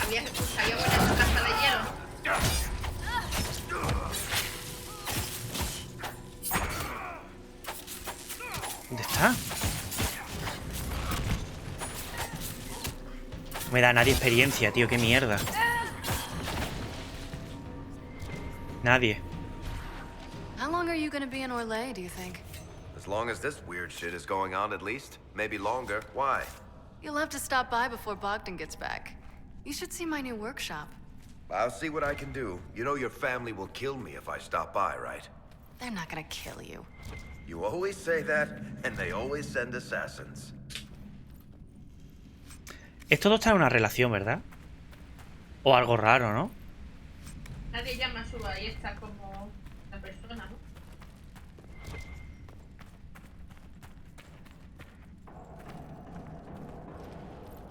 [SPEAKER 2] Había buena en tu casa de hielo.
[SPEAKER 1] ¿Dónde está? No me da nadie experiencia, tío. Qué mierda. Nadie.
[SPEAKER 9] How long are you gonna be in Orlais, do you think?
[SPEAKER 3] As long as this weird shit is going on, at least. Maybe longer. Why?
[SPEAKER 9] You'll have to stop by before Bogdan gets back. You should see my new workshop.
[SPEAKER 3] I'll see what I can do. You know your family will kill me if I stop by, right?
[SPEAKER 9] They're not gonna kill you.
[SPEAKER 3] You always say that, and they always send assassins.
[SPEAKER 1] Esto no está en una relación, ¿verdad? O algo raro, ¿no?
[SPEAKER 2] Nadie llama a su ballesta como una persona, ¿no?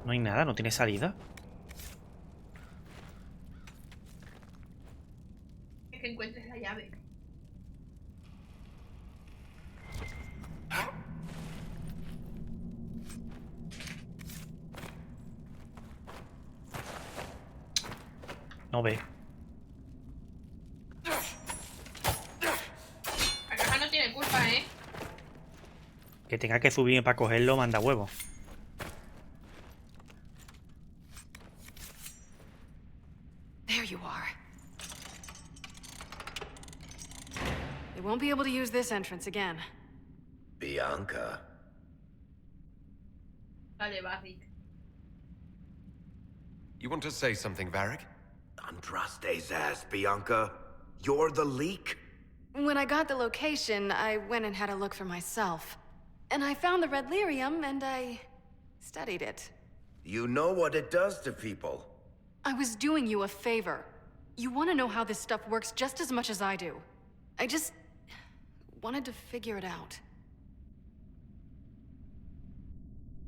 [SPEAKER 1] No hay nada, no tiene salida.
[SPEAKER 2] Es que encuentres la llave.
[SPEAKER 1] No ve.
[SPEAKER 2] La caja no tiene culpa, ¿eh?
[SPEAKER 1] Que tenga que subir para cogerlo, manda huevo.
[SPEAKER 9] There you are. They won't be able to use this entrance again.
[SPEAKER 3] Bianca.
[SPEAKER 2] Vale, Barrick.
[SPEAKER 4] You want to say something, Varric?
[SPEAKER 3] Andraste's ass, Bianca. You're the leak?
[SPEAKER 9] When I got the location, I went and had a look for myself. And I found the red lyrium, and I studied it.
[SPEAKER 3] You know what it does to people.
[SPEAKER 9] I was doing you a favor. You want to know how this stuff works just as much as I do. I just wanted to figure it out.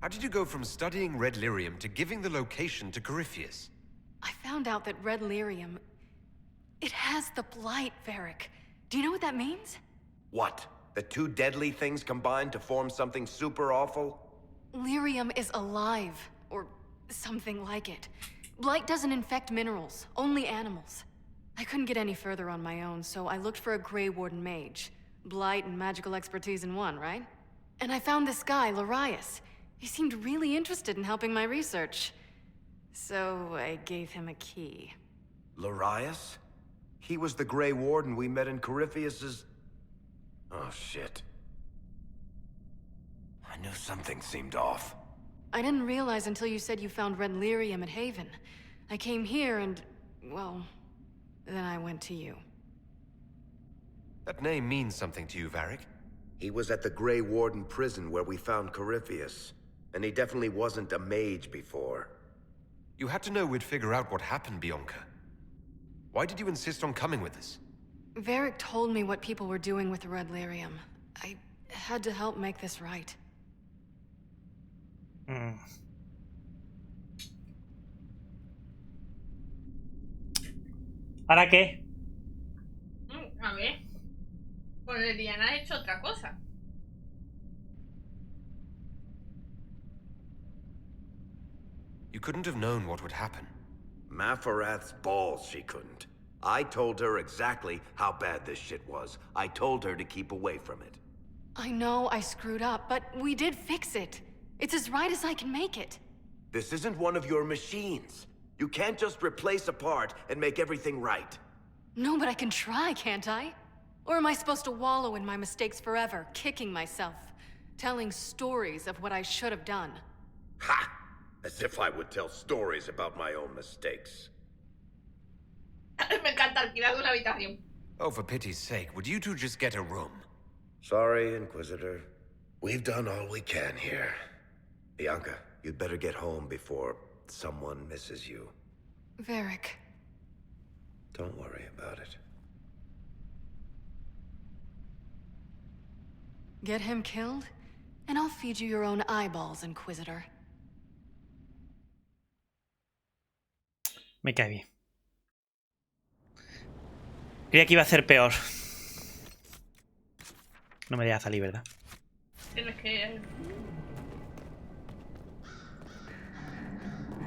[SPEAKER 4] How did you go from studying red lyrium to giving the location to Corypheus?
[SPEAKER 9] I found out that red lyrium... it has the blight, Varric. Do you know what that means?
[SPEAKER 3] What? The two deadly things combined to form something super awful?
[SPEAKER 9] Lyrium is alive, or something like it. Blight doesn't infect minerals, only animals. I couldn't get any further on my own, so I looked for a Grey Warden mage. Blight and magical expertise in one, right? And I found this guy, Larius. He seemed really interested in helping my research. So I gave him a key.
[SPEAKER 3] Larius? He was the Grey Warden we met in Corypheus's... Oh, shit. I knew something seemed off.
[SPEAKER 9] I didn't realize until you said you found red lyrium at Haven. I came here and, well, then I went to you.
[SPEAKER 4] That name means something to you, Varric?
[SPEAKER 3] He was at the Grey Warden prison where we found Corypheus. And he definitely wasn't a mage before.
[SPEAKER 4] You had to know we'd figure out what happened, Bianca. Why did you insist on coming with us?
[SPEAKER 9] Varric told me what people were doing with the red lyrium. I had to help make this right.
[SPEAKER 1] ¿Ahora qué?
[SPEAKER 2] A ver. Pues Diana ha hecho otra cosa.
[SPEAKER 4] You couldn't have known what would happen.
[SPEAKER 3] Mafarath's balls, she couldn't. I told her exactly how bad this shit was. I told her to keep away from it.
[SPEAKER 9] I know I screwed up, but we did fix it. It's as right as I can make it.
[SPEAKER 3] This isn't one of your machines. You can't just replace a part and make everything right.
[SPEAKER 9] No, but I can try, can't I? Or am I supposed to wallow in my mistakes forever, kicking myself, telling stories of what I should have done?
[SPEAKER 3] Ha! As if I would tell stories about my own mistakes.
[SPEAKER 2] Me encanta alquilar una habitación.
[SPEAKER 4] Oh, for pity's sake, would you two just get a room?
[SPEAKER 3] Sorry, Inquisitor. We've done all we can here. Bianca, you'd better get home before someone misses you.
[SPEAKER 9] Varric.
[SPEAKER 3] Don't worry about it.
[SPEAKER 9] Get him killed, and I'll feed you your own eyeballs, Inquisitor.
[SPEAKER 1] Me cae bien. Creía que iba a ser peor. No me deja salir, ¿verdad?
[SPEAKER 2] Pero es que...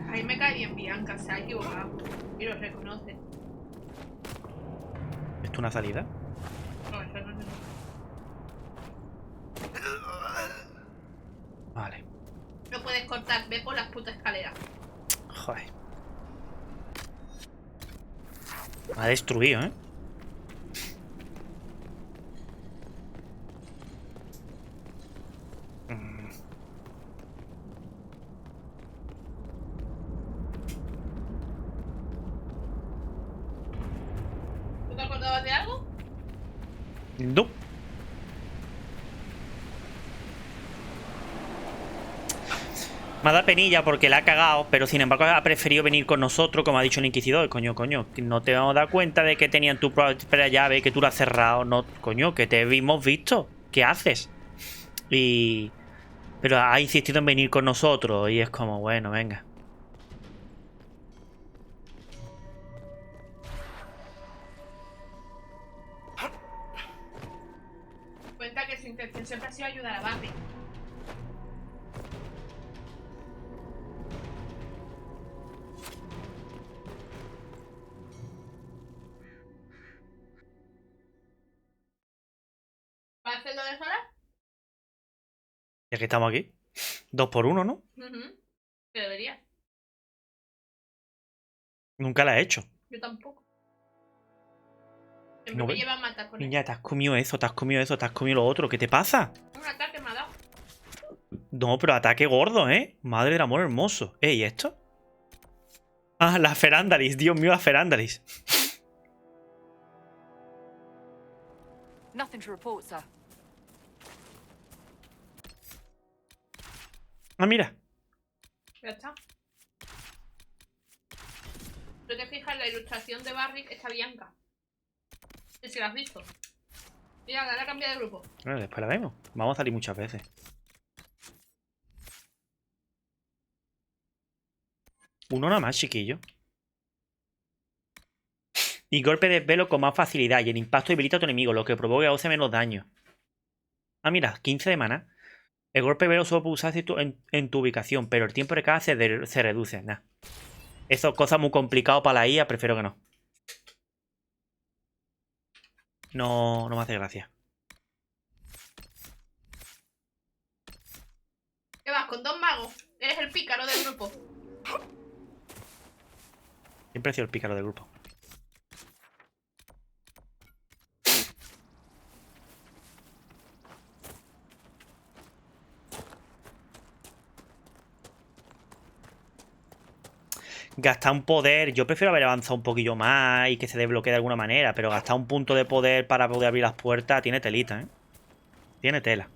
[SPEAKER 2] A mí me cae bien Bianca, se ha equivocado. Y lo reconoce.
[SPEAKER 1] ¿Esto una salida?
[SPEAKER 2] No, eso no es...
[SPEAKER 1] Vale.
[SPEAKER 2] No puedes cortar, ve por las putas escaleras.
[SPEAKER 1] Joder. Me ha destruido, ¿eh?
[SPEAKER 2] ¿Tú te acordabas de algo?
[SPEAKER 1] No. Me ha dado penilla porque la ha cagado, pero sin embargo ha preferido venir con nosotros, como ha dicho el Inquisidor. Coño, que no te vamos a dar cuenta de que tenían tu propia llave, que tú la has cerrado. No, coño, que te hemos visto. ¿Qué haces? Pero ha insistido en venir con nosotros y es como, bueno, venga.
[SPEAKER 2] Cuenta que su intención siempre ha sido ayudar a Barry. ¿Para hacerlo de sola?
[SPEAKER 1] Ya que estamos aquí. 2 por 1, ¿no?
[SPEAKER 2] Que debería.
[SPEAKER 1] Nunca la he hecho.
[SPEAKER 2] Yo tampoco. Siempre
[SPEAKER 1] No
[SPEAKER 2] me
[SPEAKER 1] ve-
[SPEAKER 2] lleva a matar con él.
[SPEAKER 1] Niña, te has comido eso, te has comido eso, te has comido lo otro. ¿Qué te pasa?
[SPEAKER 2] Un ataque me ha dado.
[SPEAKER 1] No, pero ataque gordo, ¿eh? Madre del amor hermoso. ¿Y esto? Ah, la Ferándalis. Dios mío, la Ferándalis.
[SPEAKER 6] Nothing to report, sir.
[SPEAKER 1] Ah, mira.
[SPEAKER 2] Ya está. Tú te fijas en la ilustración de Barry, está Bianca. No sé si la has visto. Mira, dale a cambiar de grupo.
[SPEAKER 1] Bueno, después la vemos. Vamos a salir muchas veces. Uno nada más, chiquillo. Y golpe de velo con más facilidad. Y el impacto debilita a tu enemigo, lo que provoca 12 menos daño. Ah, mira, 15 de mana. El golpe de velo solo puede usarse en tu ubicación, pero el tiempo de cada se reduce. Nah. Eso, cosas muy complicadas para la IA, prefiero que no. No me hace gracia.
[SPEAKER 2] ¿Qué vas? Con 2 magos. Eres el pícaro del grupo.
[SPEAKER 1] Siempre he sido el pícaro del grupo. Gastar un poder. Yo prefiero haber avanzado un poquillo más y que se desbloquee de alguna manera. Pero gastar un punto de poder para poder abrir las puertas tiene telita, ¿eh? Tiene tela.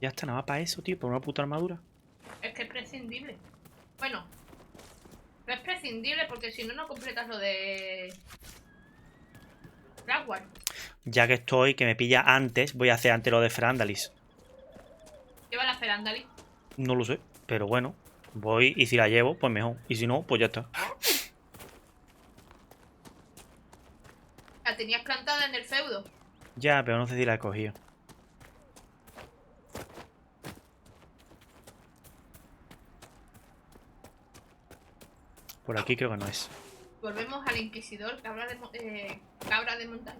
[SPEAKER 1] Ya está, nada más para eso, tío. Por una puta armadura.
[SPEAKER 2] Es que es prescindible. Bueno. No es prescindible porque si no, no completas lo de... Dragon.
[SPEAKER 1] Ya que estoy, que me pilla antes, voy a hacer antes lo de Ferándalis.
[SPEAKER 2] Lleva la Ferandali.
[SPEAKER 1] No lo sé, pero bueno. Voy y si la llevo, pues mejor. Y si no, pues ya está.
[SPEAKER 2] La tenías plantada en el feudo.
[SPEAKER 1] Ya, pero no sé si la he cogido. Por aquí creo que no es.
[SPEAKER 2] Volvemos al Inquisidor, cabra de montaña.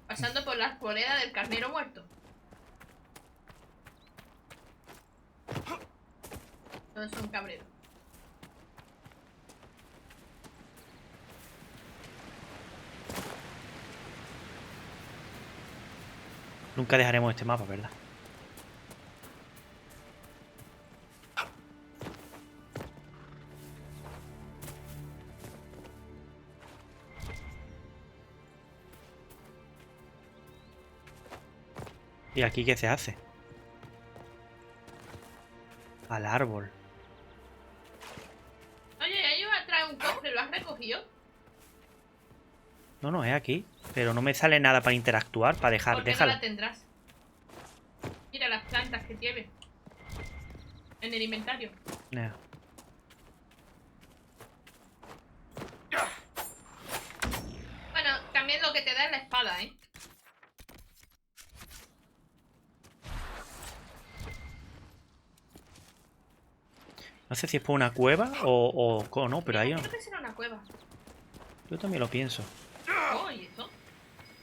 [SPEAKER 2] Pasando por la arboleda del carnero muerto. Todos son cabreros.
[SPEAKER 1] Nunca dejaremos este mapa, ¿verdad? ¿Y aquí qué se hace? Al árbol.
[SPEAKER 2] Oye, ahí va a traer un cofre, ¿lo has recogido?
[SPEAKER 1] No, es aquí. Pero no me sale nada para interactuar, para dejar.
[SPEAKER 2] ¿Por qué no
[SPEAKER 1] Déjala.
[SPEAKER 2] la tendrás? Mira las plantas que tiene en el inventario.
[SPEAKER 1] Nah.
[SPEAKER 2] Bueno, también lo que te da es la espada, ¿eh?
[SPEAKER 1] No sé si es por una cueva o no, pero ahí no.
[SPEAKER 2] Creo que será una cueva.
[SPEAKER 1] Yo también lo pienso.
[SPEAKER 2] Oh, ¿y eso?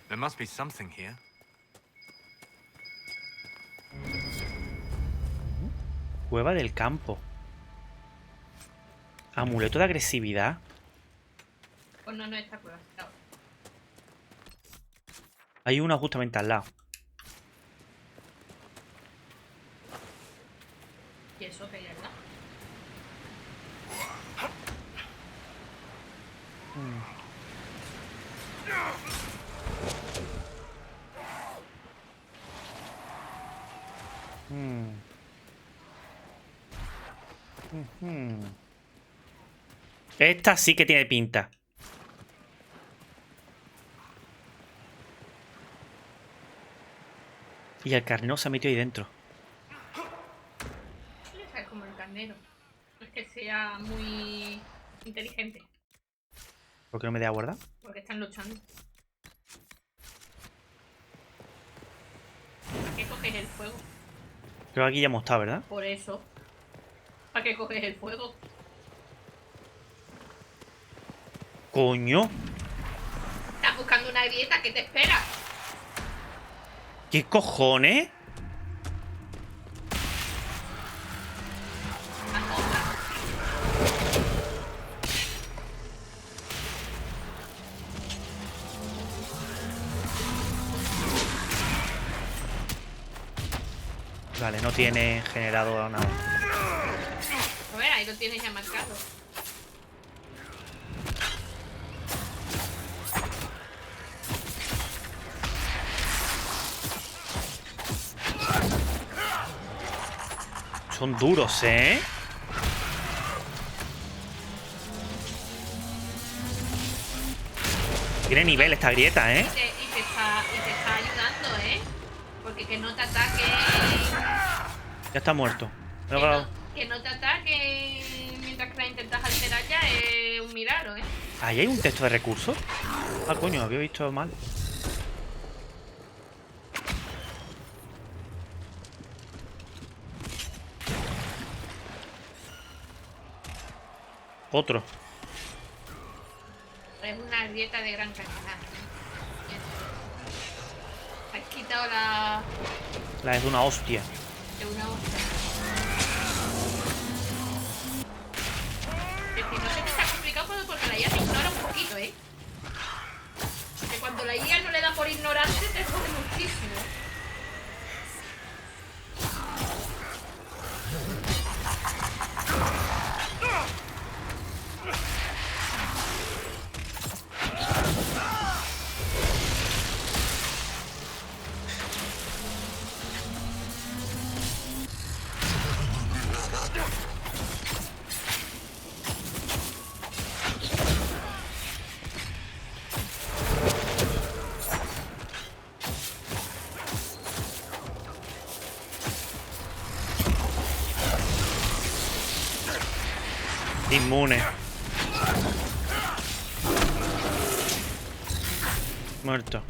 [SPEAKER 7] There must be something here.
[SPEAKER 1] Cueva del campo. Amuleto de agresividad.
[SPEAKER 2] Pues no, no esta cueva. No.
[SPEAKER 1] Hay una justamente al lado.
[SPEAKER 2] ¿Y eso qué es, no?
[SPEAKER 1] Esta sí que tiene pinta. Y el carnero se ha metido ahí dentro.
[SPEAKER 2] Es como el carnero. No es que sea muy inteligente.
[SPEAKER 1] ¿Por qué no me deja guardar?
[SPEAKER 2] Porque están luchando. ¿Para qué coges el fuego?
[SPEAKER 1] Creo que aquí ya hemos estado, ¿verdad?
[SPEAKER 2] Por eso. ¿Para qué coges el fuego?
[SPEAKER 1] ¡Coño!
[SPEAKER 2] Estás buscando una grieta, ¿qué te esperas?
[SPEAKER 1] ¿Qué cojones? Vale, no tiene generado nada.
[SPEAKER 2] A ver, ahí lo tienes ya marcado.
[SPEAKER 1] Son duros, ¿eh? Tiene nivel esta grieta, ¿eh?
[SPEAKER 2] Y te está ayudando, ¿eh? Porque que no te ataque.
[SPEAKER 1] Ya está muerto.
[SPEAKER 2] Que no te ataque mientras que la intentas alterar ya es un milagro, ¿eh?
[SPEAKER 1] ¿Ahí hay un texto de recursos? Ah, coño, lo había visto mal. Otro.
[SPEAKER 2] Es una grieta de gran calidad. Has quitado la
[SPEAKER 1] La es de una hostia.
[SPEAKER 2] de una hostia. Que si no se te está complicado porque la IA te ignora un poquito, ¿eh? Que cuando la IA no le da por ignorarte te jode muchísimo.
[SPEAKER 1] Inmune. Muerto.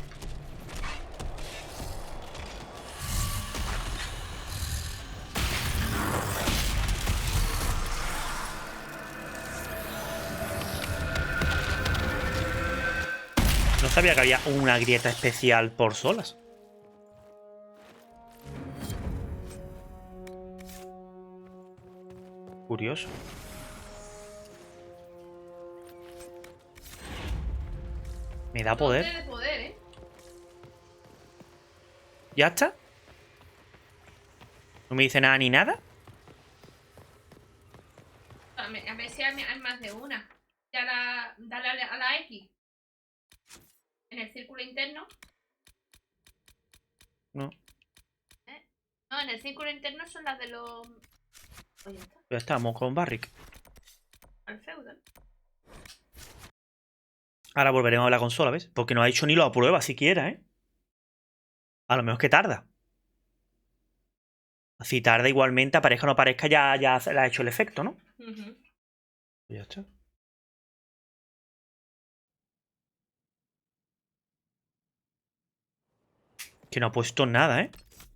[SPEAKER 1] No sabía que había una grieta especial por solas. Curioso. Me da poder.
[SPEAKER 2] De poder, ¿eh?
[SPEAKER 1] ¿Ya está? ¿No me dice nada ni nada?
[SPEAKER 2] A ver si hay más de una. Ya dale a la X. En el círculo interno.
[SPEAKER 1] No.
[SPEAKER 2] No, en el círculo interno son las de los... Oye, está.
[SPEAKER 1] Ya estamos con Barrick.
[SPEAKER 2] Al feudal.
[SPEAKER 1] Ahora volveremos a la consola, ¿ves? Porque no ha hecho ni lo aprueba siquiera, ¿eh? A lo mejor que tarda. Si tarda igualmente, aparezca o no aparezca, ya le ha hecho el efecto, ¿no? Ya está. Que no ha puesto nada, ¿eh?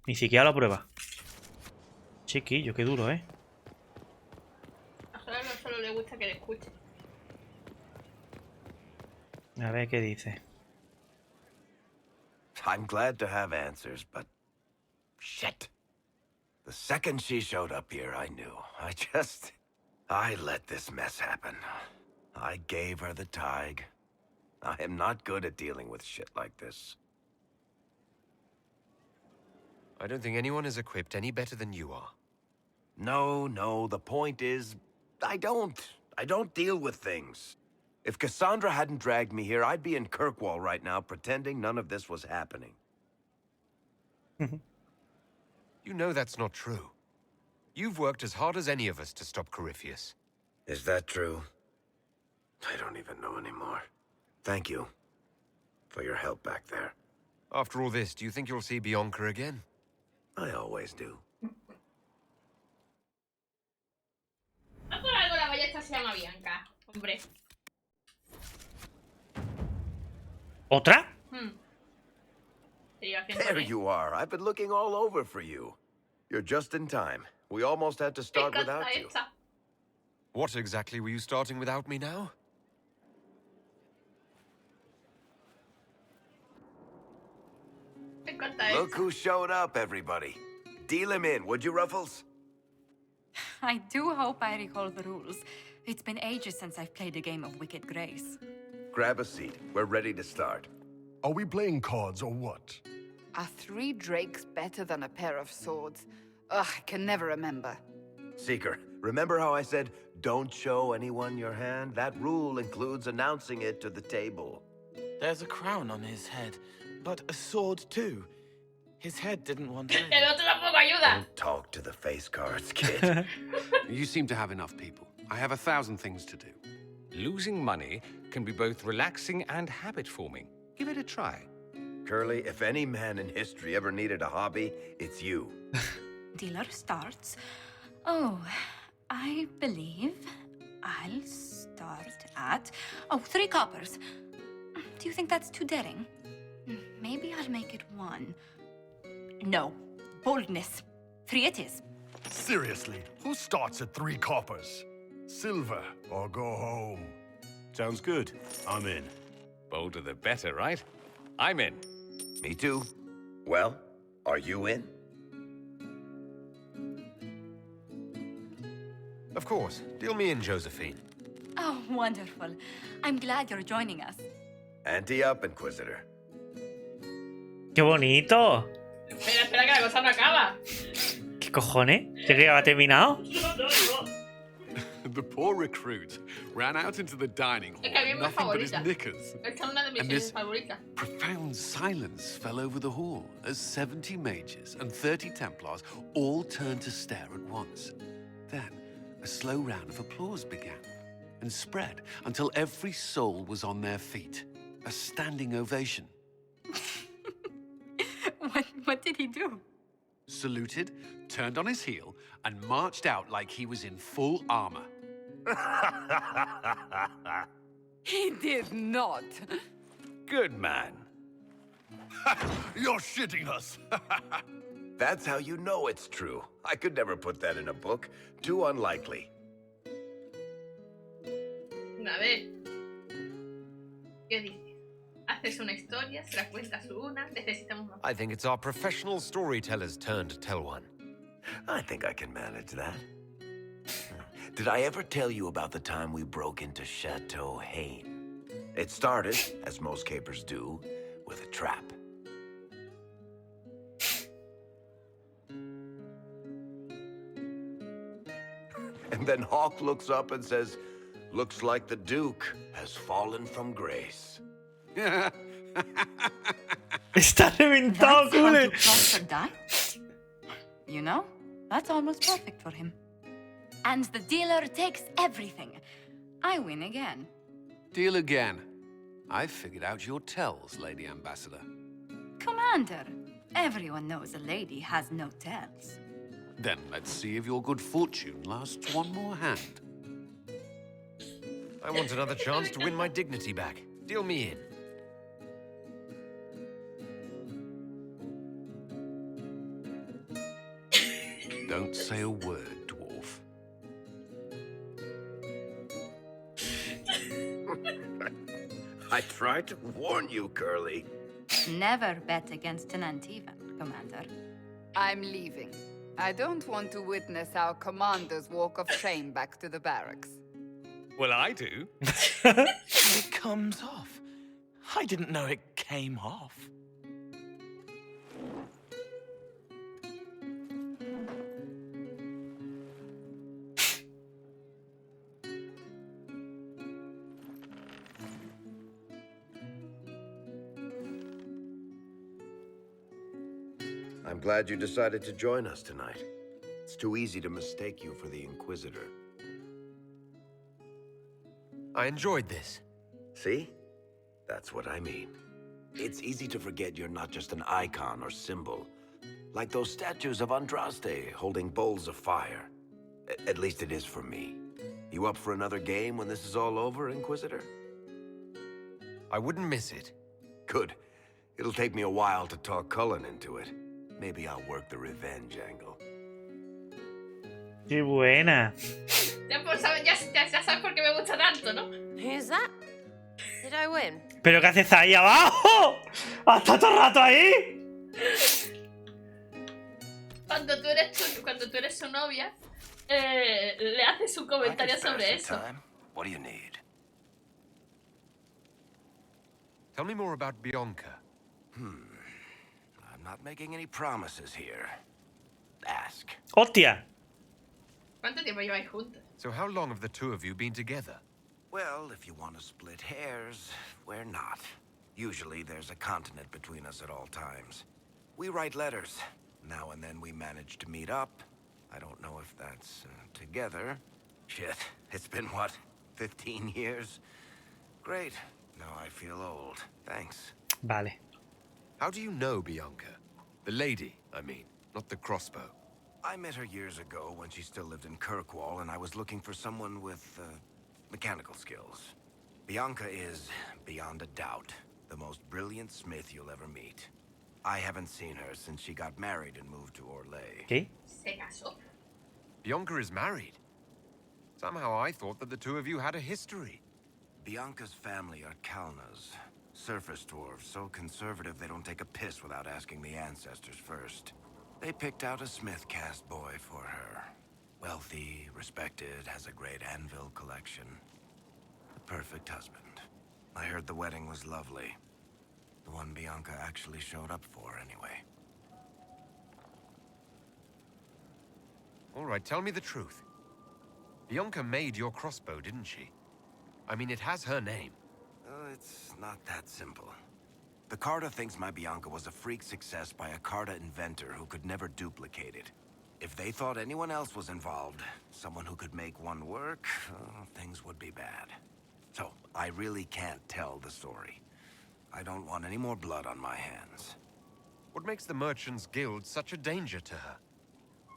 [SPEAKER 1] Ni siquiera lo prueba. Chiquillo, qué duro, ¿eh?
[SPEAKER 2] A Sora no solo le gusta que le escuche.
[SPEAKER 1] A ver qué dice.
[SPEAKER 3] I'm glad to have answers, but... shit. The second she showed up here, I knew. I let this mess happen. I gave her the tig. I am not good at dealing with shit like this.
[SPEAKER 4] I don't think anyone is equipped any better than you are.
[SPEAKER 3] No, the point is, I don't deal with things. If Cassandra hadn't dragged me here, I'd be in Kirkwall right now pretending none of this was happening.
[SPEAKER 4] You know that's not true. You've worked as hard as any of us to stop Corypheus.
[SPEAKER 3] Is that true? I don't even know anymore. Thank you for your help back there.
[SPEAKER 4] After all this, do you think you'll see Bianca again?
[SPEAKER 3] I always do.
[SPEAKER 2] No por algo la ballesta se llama Bianca, hombre.
[SPEAKER 1] ¿Otra?
[SPEAKER 3] There you are. I've been looking all over for you. You're just in time. We almost had to start without you.
[SPEAKER 4] What exactly were you starting without me now?
[SPEAKER 3] Look who showed up, everybody. Deal him in, would you, Ruffles?
[SPEAKER 5] I do hope I recall the rules. It's been ages since I've played a game of Wicked Grace.
[SPEAKER 3] Grab a seat. We're ready to start.
[SPEAKER 10] Are we playing cards or what?
[SPEAKER 6] Are 3 drakes better than a pair of swords? Ugh, I can never remember.
[SPEAKER 3] Seeker, remember how I said, don't show anyone your hand? That rule includes announcing it to the table.
[SPEAKER 11] There's a crown on his head, but a sword too. His head didn't want it.
[SPEAKER 2] El otro tampoco ayuda.
[SPEAKER 3] Don't talk to the face cards, kid.
[SPEAKER 7] You seem to have enough people. I have 1,000 things to do. Losing money can be both relaxing and habit-forming. Give it a try.
[SPEAKER 3] Curly, if any man in history ever needed a hobby, it's you.
[SPEAKER 5] Dealer starts. Oh, I believe I'll start at... 3 coppers. Do you think that's too daring? Maybe I'll make it 1. No. Boldness. 3 it is.
[SPEAKER 10] Seriously, who starts at 3 coppers? Silver or go home?
[SPEAKER 7] Sounds good. I'm in. Bolder the better, right? I'm in.
[SPEAKER 3] Me too. Well, are you in?
[SPEAKER 4] Of course. Deal me in, Josephine.
[SPEAKER 5] Oh, wonderful. I'm glad you're joining us.
[SPEAKER 3] Ante up, Inquisitor.
[SPEAKER 1] ¡Qué bonito!
[SPEAKER 2] Espera, que la cosa no acaba.
[SPEAKER 1] ¿Qué cojones? ¿Ya que ha terminado?
[SPEAKER 7] The poor recruit ran out into the dining hall
[SPEAKER 2] Es que a mí
[SPEAKER 7] in
[SPEAKER 2] es mi
[SPEAKER 7] nothing but his
[SPEAKER 2] favorita.
[SPEAKER 7] knickers.
[SPEAKER 2] Esta es una de mis
[SPEAKER 7] And
[SPEAKER 2] series
[SPEAKER 7] this-
[SPEAKER 2] favoritas.
[SPEAKER 7] Profound silence fell over the hall as 70 mages and 30 Templars all turned to stare at once. Then, a slow round of applause began and spread until every soul was on their feet. A standing ovation.
[SPEAKER 5] What did he do?
[SPEAKER 7] Saluted, turned on his heel, and marched out like he was in full armor.
[SPEAKER 6] He did not.
[SPEAKER 3] Good man.
[SPEAKER 10] You're shitting us.
[SPEAKER 3] That's how you know it's true. I could never put that in a book. Too unlikely.
[SPEAKER 2] A ver. ¿Qué dices? Haces una historia, se la cuentas una, necesitamos más.
[SPEAKER 4] I think it's our professional storyteller's turn to tell one.
[SPEAKER 3] I think I can manage that. Did I ever tell you about the time we broke into Chateau Hain? It started, as most capers do, with a trap. And then Hawk looks up and says, "Looks like the Duke has fallen from grace."
[SPEAKER 1] Está reventado,
[SPEAKER 5] That's how
[SPEAKER 1] cule.
[SPEAKER 5] to Prosper die? You know, that's almost perfect for him. And the dealer takes everything. I win again.
[SPEAKER 7] Deal again. I've figured out your tells, Lady Ambassador.
[SPEAKER 5] Commander, everyone knows a lady has no tells.
[SPEAKER 7] Then let's see if your good fortune lasts one more hand.
[SPEAKER 4] I want another chance to win my dignity back. Deal me in.
[SPEAKER 7] Don't say a word, dwarf.
[SPEAKER 3] I tried to warn you, Curly.
[SPEAKER 5] Never bet against an Antivan, Commander.
[SPEAKER 6] I'm leaving. I don't want to witness our commander's walk of shame back to the barracks.
[SPEAKER 7] Well, I do.
[SPEAKER 11] It comes off. I didn't know it came off.
[SPEAKER 3] I'm glad you decided to join us tonight. It's too easy to mistake you for the Inquisitor.
[SPEAKER 4] I enjoyed this.
[SPEAKER 3] See? That's what I mean. It's easy to forget you're not just an icon or symbol. Like those statues of Andraste holding bowls of fire. At least it is for me. You up for another game when this is all over, Inquisitor?
[SPEAKER 4] I wouldn't miss it.
[SPEAKER 3] Good. It'll take me a while to talk Cullen into it. Maybe I'll work the revenge angle.
[SPEAKER 1] ¡Qué buena!
[SPEAKER 2] Ya sabes por qué me gusta tanto, ¿no?
[SPEAKER 12] Who's that? Did I win?
[SPEAKER 1] ¿Pero qué haces ahí abajo? ¿Hasta todo el rato ahí?
[SPEAKER 2] Cuando tú eres su novia, le haces un comentario sobre eso.
[SPEAKER 3] What do you need?
[SPEAKER 4] Tell me more about Bianca.
[SPEAKER 3] I'm not making any promises here. Ask.
[SPEAKER 1] ¡Hostia!
[SPEAKER 2] ¿Cuánto tiempo lleváis juntos?
[SPEAKER 4] So how long have the two of you been together?
[SPEAKER 3] Well, if you want to split hairs, we're not. Usually there's a continent between us at all times. We write letters. Now and then we manage to meet up. I don't know if that's together. Shit, it's been what, 15 years? Great. Now I feel old. Thanks.
[SPEAKER 1] Vale.
[SPEAKER 4] How do you know Bianca? The lady, I mean, not the crossbow.
[SPEAKER 3] I met her years ago when she still lived in Kirkwall, and I was looking for someone with mechanical skills. Bianca is, beyond a doubt, the most brilliant smith you'll ever meet. I haven't seen her since she got married and moved to Orlais.
[SPEAKER 1] ¿Qué?
[SPEAKER 2] Se casó.
[SPEAKER 4] Bianca is married. Somehow I thought that the two of you had a history.
[SPEAKER 3] Bianca's family are Kalnas, surface dwarves, so conservative they don't take a piss without asking the ancestors first. They picked out a smith caste boy for her. Wealthy, respected, has a great anvil collection. The perfect husband. I heard the wedding was lovely. The one Bianca actually showed up for, anyway.
[SPEAKER 4] All right, tell me the truth. Bianca made your crossbow, didn't she? I mean, it has her name.
[SPEAKER 3] It's not that simple. The Carta thinks my Bianca was a freak success by a Carta inventor who could never duplicate it. If they thought anyone else was involved, someone who could make one work, things would be bad. So, I really can't tell the story. I don't want any more blood on my hands.
[SPEAKER 4] What makes the Merchants Guild such a danger to her?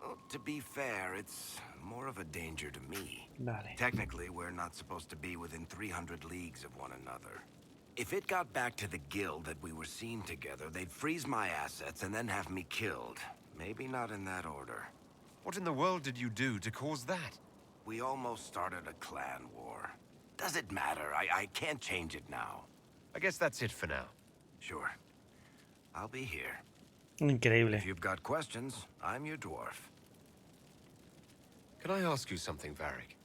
[SPEAKER 3] Well, to be fair, it's more of a danger to me.
[SPEAKER 1] Vale.
[SPEAKER 3] Technically, we're not supposed to be within 300 leagues of one another. If it got back to the guild that we were seen together, they'd freeze my assets and then have me killed. Maybe not in that order.
[SPEAKER 4] What in the world did you do to cause that?
[SPEAKER 3] We almost started a clan war. Does it matter? I can't change it now.
[SPEAKER 4] I guess that's it for now.
[SPEAKER 3] Sure. I'll be here.
[SPEAKER 1] Increíble.
[SPEAKER 3] If you've got questions, I'm your dwarf.
[SPEAKER 4] Can I ask you something, Varric?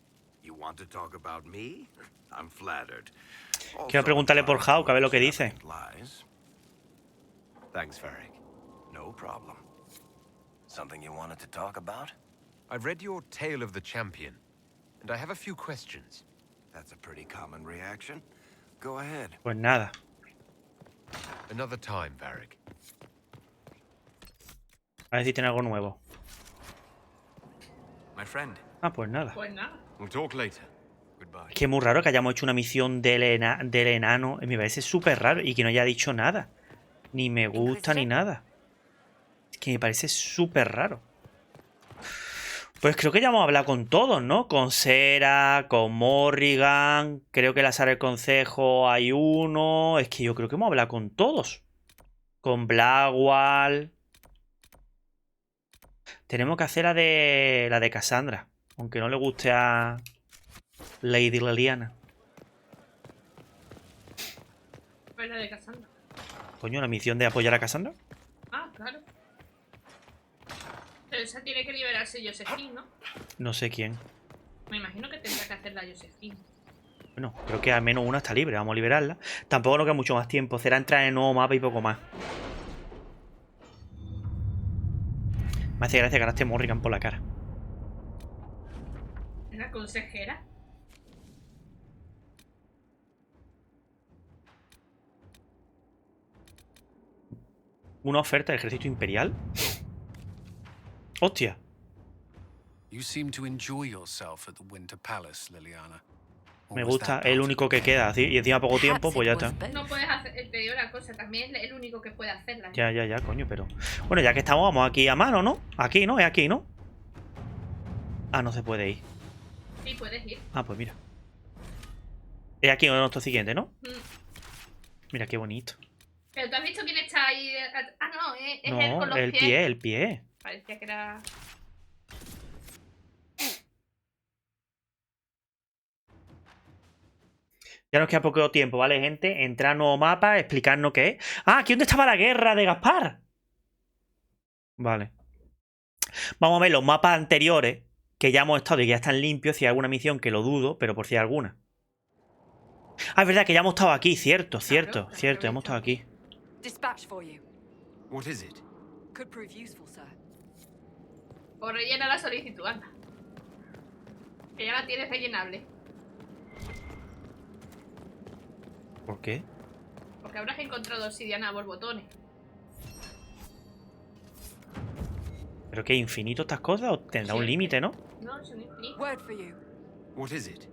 [SPEAKER 3] You want to talk about me? I'm flattered.
[SPEAKER 1] Quiero preguntarle por Hawk a ver lo que dice.
[SPEAKER 4] Thanks, Varric.
[SPEAKER 3] No problem. Something you wanted to talk about?
[SPEAKER 4] I've read your Tale of the Champion, and I have a few questions.
[SPEAKER 3] That's a pretty common reaction. Go ahead.
[SPEAKER 1] Pues nada.
[SPEAKER 4] Another time, Varric.
[SPEAKER 1] A ver si tiene algo nuevo.
[SPEAKER 11] My friend.
[SPEAKER 1] Ah, pues nada.
[SPEAKER 2] Pues nada.
[SPEAKER 4] We'll talk later. Goodbye.
[SPEAKER 1] Es que es muy raro que hayamos hecho una misión del enano. Me parece súper raro. Y que no haya dicho nada. Ni me gusta ni nada. Es que me parece súper raro. Pues creo que ya hemos hablado con todos, ¿no? Con Sera, con Morrigan. Creo que en la sala del consejo hay uno. Es que yo creo que hemos hablado con todos. Con Blackwall. Tenemos que hacer la de Cassandra. Aunque no le guste a Lady Leliana.
[SPEAKER 2] Pues la de Cassandra.
[SPEAKER 1] Coño, la misión de apoyar a Cassandra.
[SPEAKER 2] Ah, claro. Pero esa tiene que liberarse Josephine, ¿no?
[SPEAKER 1] No sé quién.
[SPEAKER 2] Me imagino que tendrá que hacerla Josephine.
[SPEAKER 1] Bueno, creo que al menos una está libre. Vamos a liberarla. Tampoco nos queda mucho más tiempo. Será entrar en el nuevo mapa y poco más. Me hace gracia que ahora esté Morrigan por la cara.
[SPEAKER 2] ¿La consejera?
[SPEAKER 1] Una oferta del ejército imperial. Hostia.
[SPEAKER 7] You seem to enjoy yourself at the Winter Palace, Liliana. Or
[SPEAKER 1] Me
[SPEAKER 7] was
[SPEAKER 1] gusta,
[SPEAKER 7] that
[SPEAKER 1] es el
[SPEAKER 7] part
[SPEAKER 1] único
[SPEAKER 7] of
[SPEAKER 1] que
[SPEAKER 7] it?
[SPEAKER 1] queda. Y encima poco tiempo, pues ya está.
[SPEAKER 2] No puedes hacer, te digo una cosa, también es el único que puede hacerla.
[SPEAKER 1] Ya, coño, pero... Bueno, ya que estamos, vamos aquí a mano, ¿no? Aquí, ¿no? Es aquí, ¿no? Ah, no se puede ir.
[SPEAKER 2] Sí, puedes ir.
[SPEAKER 1] Ah, pues mira. Es aquí nuestro siguiente, ¿no?
[SPEAKER 2] Mm.
[SPEAKER 1] Mira qué bonito.
[SPEAKER 2] Pero tú has visto quién está ahí. Ah, no, es él
[SPEAKER 1] No,
[SPEAKER 2] con los
[SPEAKER 1] el
[SPEAKER 2] pies.
[SPEAKER 1] pie, el pie.
[SPEAKER 2] Parecía que era.
[SPEAKER 1] Ya nos queda poco tiempo, ¿vale, gente? Entrar a nuevo mapa, explicarnos qué es. Ah, aquí donde estaba la guerra de Gaspar. Vale. Vamos a ver los mapas anteriores que ya hemos estado y que ya están limpios. Si hay alguna misión que lo dudo, pero por si hay alguna. Ah, es verdad que ya hemos estado aquí, cierto,
[SPEAKER 2] Claro,
[SPEAKER 1] ya hemos estado aquí.
[SPEAKER 6] Dispatch for you.
[SPEAKER 4] What is it?
[SPEAKER 6] Could prove useful, sir.
[SPEAKER 2] O rellena la solicitud, anda. Que ya la tienes rellenable.
[SPEAKER 1] ¿Por qué?
[SPEAKER 2] Porque habrás encontrado obsidiana por botones.
[SPEAKER 1] ¿Pero qué, infinito estas cosas? ¿O tendrá un límite, no?
[SPEAKER 2] No, son infinitos.
[SPEAKER 6] Word for you.
[SPEAKER 4] What is it?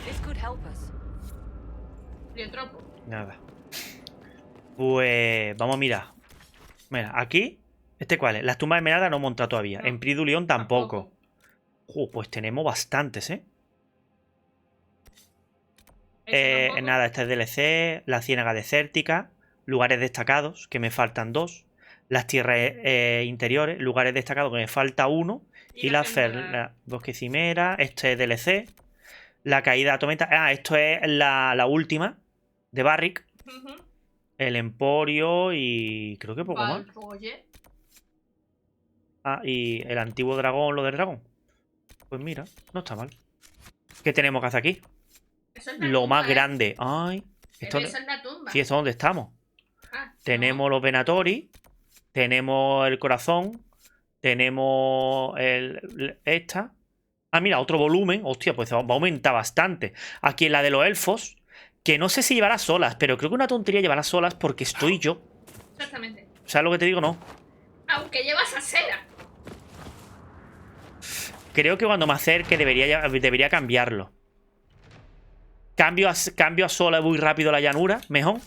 [SPEAKER 6] This could help us.
[SPEAKER 2] Triotropo.
[SPEAKER 1] Nada. Pues vamos a mirar. Mira, aquí. ¿Este cuál es? Las tumbas de Esmeralda no hemos montado todavía.
[SPEAKER 2] No,
[SPEAKER 1] En Prix du Lion tampoco. Pues tenemos bastantes, ¿eh? Nada, este es DLC. La ciénaga desértica. Lugares destacados, que me faltan 2. Las tierras interiores. Lugares destacados, que me falta 1. Y la bosque cimera. Este es DLC. La caída atómica. Ah, esto es la última. De Barrick. El Emporio y creo que poco más. Ah, y el antiguo dragón, lo del dragón. Pues mira, no está mal. ¿Qué tenemos que hacer aquí?
[SPEAKER 2] Eso es la
[SPEAKER 1] Lo
[SPEAKER 2] tumba,
[SPEAKER 1] más grande. Ay.
[SPEAKER 2] Pero eso es la tumba.
[SPEAKER 1] Sí, eso es donde estamos.
[SPEAKER 2] Ah,
[SPEAKER 1] Tenemos los Venatori. Tenemos el corazón. Tenemos esta. Ah, mira, otro volumen. Hostia, pues va a aumentar bastante. Aquí en la de los elfos. Que no sé si llevará solas, pero creo que una tontería llevará solas porque estoy yo.
[SPEAKER 2] Exactamente.
[SPEAKER 1] ¿Sabes lo que te digo? No.
[SPEAKER 2] Aunque llevas a cera.
[SPEAKER 1] Creo que cuando me acerque debería cambiarlo. Cambio a sola muy rápido la llanura, mejor.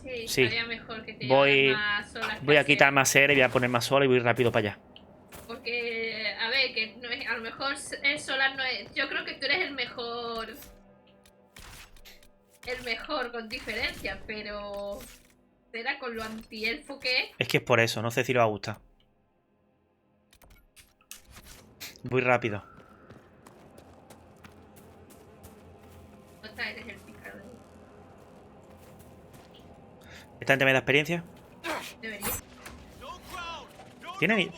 [SPEAKER 2] Sí, estaría mejor que te
[SPEAKER 1] voy
[SPEAKER 2] llevaras más solas.
[SPEAKER 1] Voy a quitar más cera y voy a poner más sola y voy rápido para allá.
[SPEAKER 2] Porque, a ver, que no es, a lo mejor el solar no es. Yo creo que tú eres el mejor. El mejor con diferencia, pero. ¿Será con lo antielfo que es?
[SPEAKER 1] Es que es por eso, no sé si le va a gustar. Voy rápido.
[SPEAKER 2] Esta eres el pícaro.
[SPEAKER 1] ¿Esta gente me da experiencia?
[SPEAKER 2] Debería.
[SPEAKER 1] ¿Tiene ni...?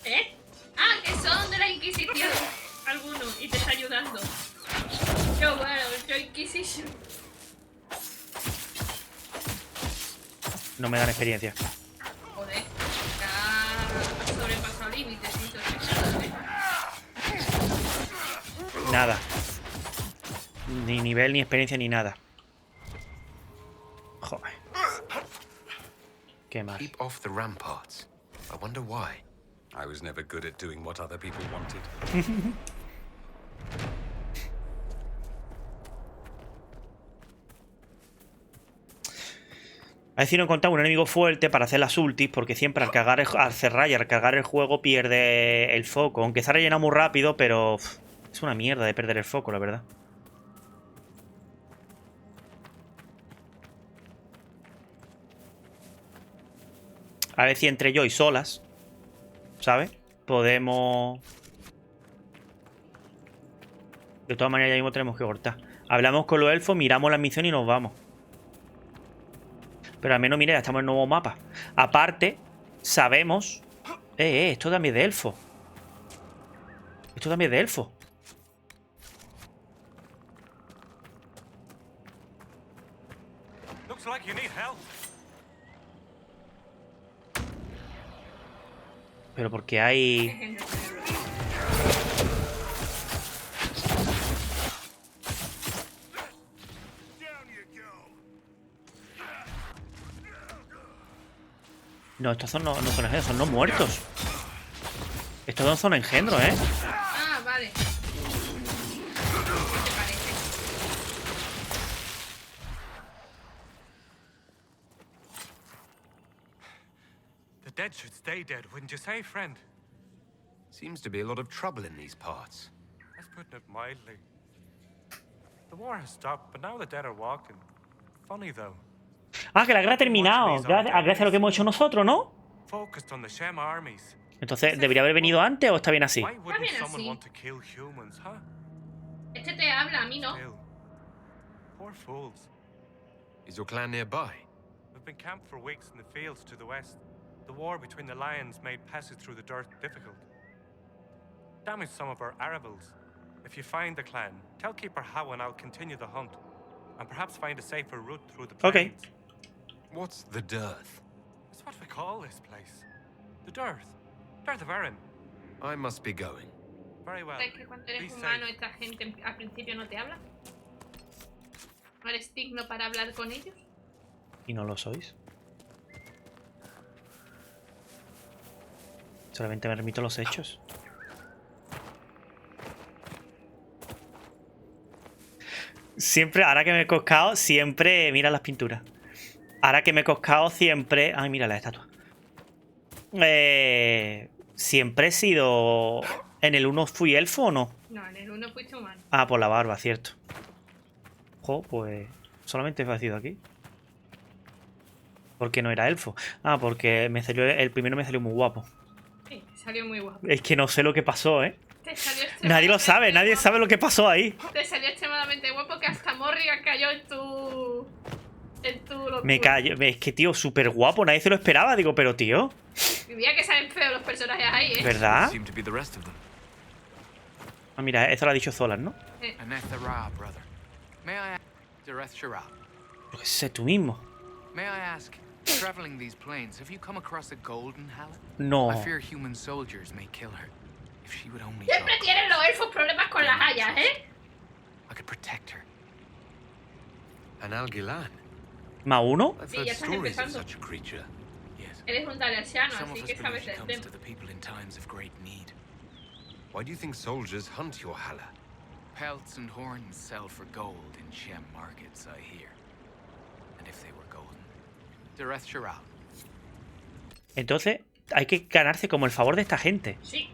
[SPEAKER 2] ¿Eh? Ah, que son de la Inquisición. Algunos, y te está ayudando. Yo, bueno, yo Inquisition.
[SPEAKER 1] No me dan experiencia.
[SPEAKER 2] Joder, ya has sobrepasado límites.
[SPEAKER 1] Nada. Ni nivel, ni experiencia, ni nada. Joder. Qué mal.
[SPEAKER 4] Keep off the ramparts. I wonder why.
[SPEAKER 7] I was never good at doing what other people wanted.
[SPEAKER 1] A decir, no encontrar un enemigo fuerte para hacer las ultis, porque siempre al cerrar y al cargar el juego pierde el foco. Aunque se ha rellenado muy rápido, pero es una mierda de perder el foco, la verdad. A ver si entre yo y solas, ¿sabes? Podemos... De todas maneras ya mismo tenemos que cortar. Hablamos con los elfos, miramos la misión y nos vamos. Pero al menos, mira, ya estamos en el nuevo mapa. Aparte, sabemos... esto también es de elfo. Esto también es de elfo.
[SPEAKER 13] Looks like you need help.
[SPEAKER 1] Pero porque hay... No, estos son no son engendros, son no muertos. Estos no son engendros, ¿eh?
[SPEAKER 2] Ah, vale. ¿Qué te parece?
[SPEAKER 13] The dead should stay dead, wouldn't you say, friend?
[SPEAKER 4] Seems to be a lot of trouble in these parts.
[SPEAKER 13] That's putting it mildly. The war has stopped, but now the dead are walking. Funny though.
[SPEAKER 1] Ah, que la guerra ha terminado. Gracias a lo que hemos hecho nosotros, ¿no?
[SPEAKER 13] Focused on the Shem armies.
[SPEAKER 1] Entonces, ¿debería haber venido antes o está bien así?
[SPEAKER 13] Why wouldn't
[SPEAKER 2] bien
[SPEAKER 13] someone
[SPEAKER 2] así.
[SPEAKER 13] want to kill humans, huh?
[SPEAKER 2] Este te habla, a mí no.
[SPEAKER 13] Still. Poor fools.
[SPEAKER 4] Is your clan nearby?
[SPEAKER 13] We've been camped for weeks in the fields to the west. The war between the lions made passage through the dirt difficult. Damaged some of our arable,s. If you find the clan, tell Keeper How and I'll continue the hunt. And perhaps find a safer route through the plains.
[SPEAKER 1] Okay.
[SPEAKER 4] What's the dearth?
[SPEAKER 13] It's what we call this place. The Dearth. Dearth of Erin.
[SPEAKER 4] I must be going.
[SPEAKER 13] Very well.
[SPEAKER 2] ¿Sabes que cuando
[SPEAKER 13] Be
[SPEAKER 2] eres humano
[SPEAKER 13] safe.
[SPEAKER 2] esta gente al principio no te habla? ¿No eres digno para hablar con ellos?
[SPEAKER 1] ¿Y no lo sois? Solamente me remito a los hechos. Siempre, ahora que me he coscado, siempre... Mira las pinturas. Ahora que me he coscado, siempre... Ay, mira la estatua. Siempre he sido... ¿En el 1 fui elfo o no?
[SPEAKER 2] No, en el 1 fuiste humano.
[SPEAKER 1] Ah, por la barba, cierto. Jo, pues... Solamente he sido aquí. ¿Por qué no era elfo? Ah, porque me salió... El primero me salió muy guapo.
[SPEAKER 2] Sí, te salió muy guapo.
[SPEAKER 1] Es que no sé lo que pasó, ¿eh?
[SPEAKER 2] Te salió
[SPEAKER 1] Nadie lo sabe, nadie sabe lo que pasó ahí.
[SPEAKER 2] Te salió extremadamente guapo que hasta Morrigan cayó en tu locura.
[SPEAKER 1] Me callo. Es que, tío, súper guapo. Nadie se lo esperaba. Digo, pero, tío...
[SPEAKER 2] Mira que salen feos los personajes ahí, ¿eh?
[SPEAKER 1] ¿Verdad?
[SPEAKER 11] Seem to be the rest of them.
[SPEAKER 1] Ah, mira, eso lo ha dicho Zolas, ¿no?
[SPEAKER 11] Anethera, brother. May I ask, Direth Shirah,
[SPEAKER 1] Yo qué sé, tú mismo.
[SPEAKER 11] may I ask, traveling these plains, have you come across a golden Halla?
[SPEAKER 1] No.
[SPEAKER 11] I fear human soldiers may kill her. If she would only
[SPEAKER 2] Siempre
[SPEAKER 11] talk,
[SPEAKER 2] tienen los elfos problemas con las hayas, ¿eh?
[SPEAKER 11] I could protect her.
[SPEAKER 4] An Algilan?
[SPEAKER 1] ¿Más uno?
[SPEAKER 4] I've
[SPEAKER 2] Sí,
[SPEAKER 4] heard
[SPEAKER 2] ya estás
[SPEAKER 4] stories of
[SPEAKER 2] empezando.
[SPEAKER 4] such a creature.
[SPEAKER 11] Yes.
[SPEAKER 2] Eres un dalesiano,
[SPEAKER 11] Some
[SPEAKER 2] así
[SPEAKER 11] of
[SPEAKER 2] que
[SPEAKER 11] us
[SPEAKER 2] sabes
[SPEAKER 11] believe she
[SPEAKER 2] del
[SPEAKER 11] comes
[SPEAKER 2] tema.
[SPEAKER 11] to the people in times of great need.
[SPEAKER 4] Why do you think soldiers hunt your Halla?
[SPEAKER 11] Pelts and horns sell for gold in Shem markets, I hear. And if they were golden, Direth Shirah,
[SPEAKER 1] Entonces, hay que ganarse como el favor de esta gente.
[SPEAKER 2] Sí.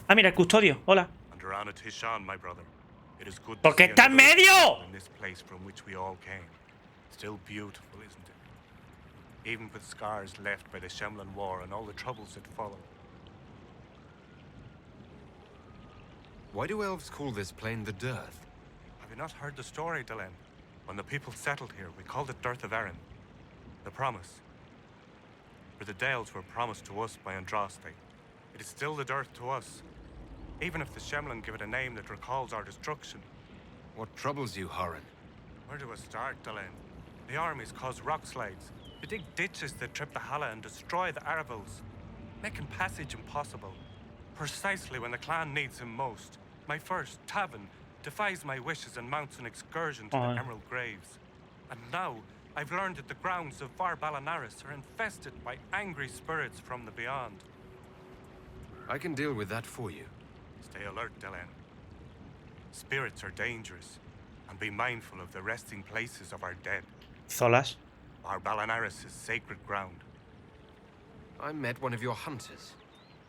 [SPEAKER 1] Ah, mira, el custodio. Hola.
[SPEAKER 13] Under Anna Tishan, my brother. It is good to
[SPEAKER 1] ¿Por qué
[SPEAKER 13] see
[SPEAKER 1] está en
[SPEAKER 13] another
[SPEAKER 1] medio?
[SPEAKER 13] in this place from which we all came. Still beautiful, isn't it? Even with scars left by the Shemlan War and all the troubles that followed.
[SPEAKER 4] Why do elves call this plain the Dearth?
[SPEAKER 13] Have you not heard the story, Delenn? When the people settled here, we called it Dearth of Erin. The promise. For the Dales were promised to us by Andraste. It is still the Dearth to us. Even if the Shemlan give it a name that recalls our destruction.
[SPEAKER 4] What troubles you, Horan?
[SPEAKER 13] Where do I start, Delenn? The armies cause rock slides. They dig ditches that trip the Halla and destroy the Arabels, making passage impossible. Precisely when the clan needs him most. My first, Tavin, defies my wishes and mounts an excursion to the Emerald Graves. And now, I've learned that the grounds of Var Balanaris are infested by angry spirits from the beyond.
[SPEAKER 4] I can deal with that for you.
[SPEAKER 13] Stay alert, Delenn. Spirits are dangerous, and be mindful of the resting places of our dead.
[SPEAKER 1] Zolas.
[SPEAKER 13] Var Balanaris is sacred ground.
[SPEAKER 4] I met one of your hunters.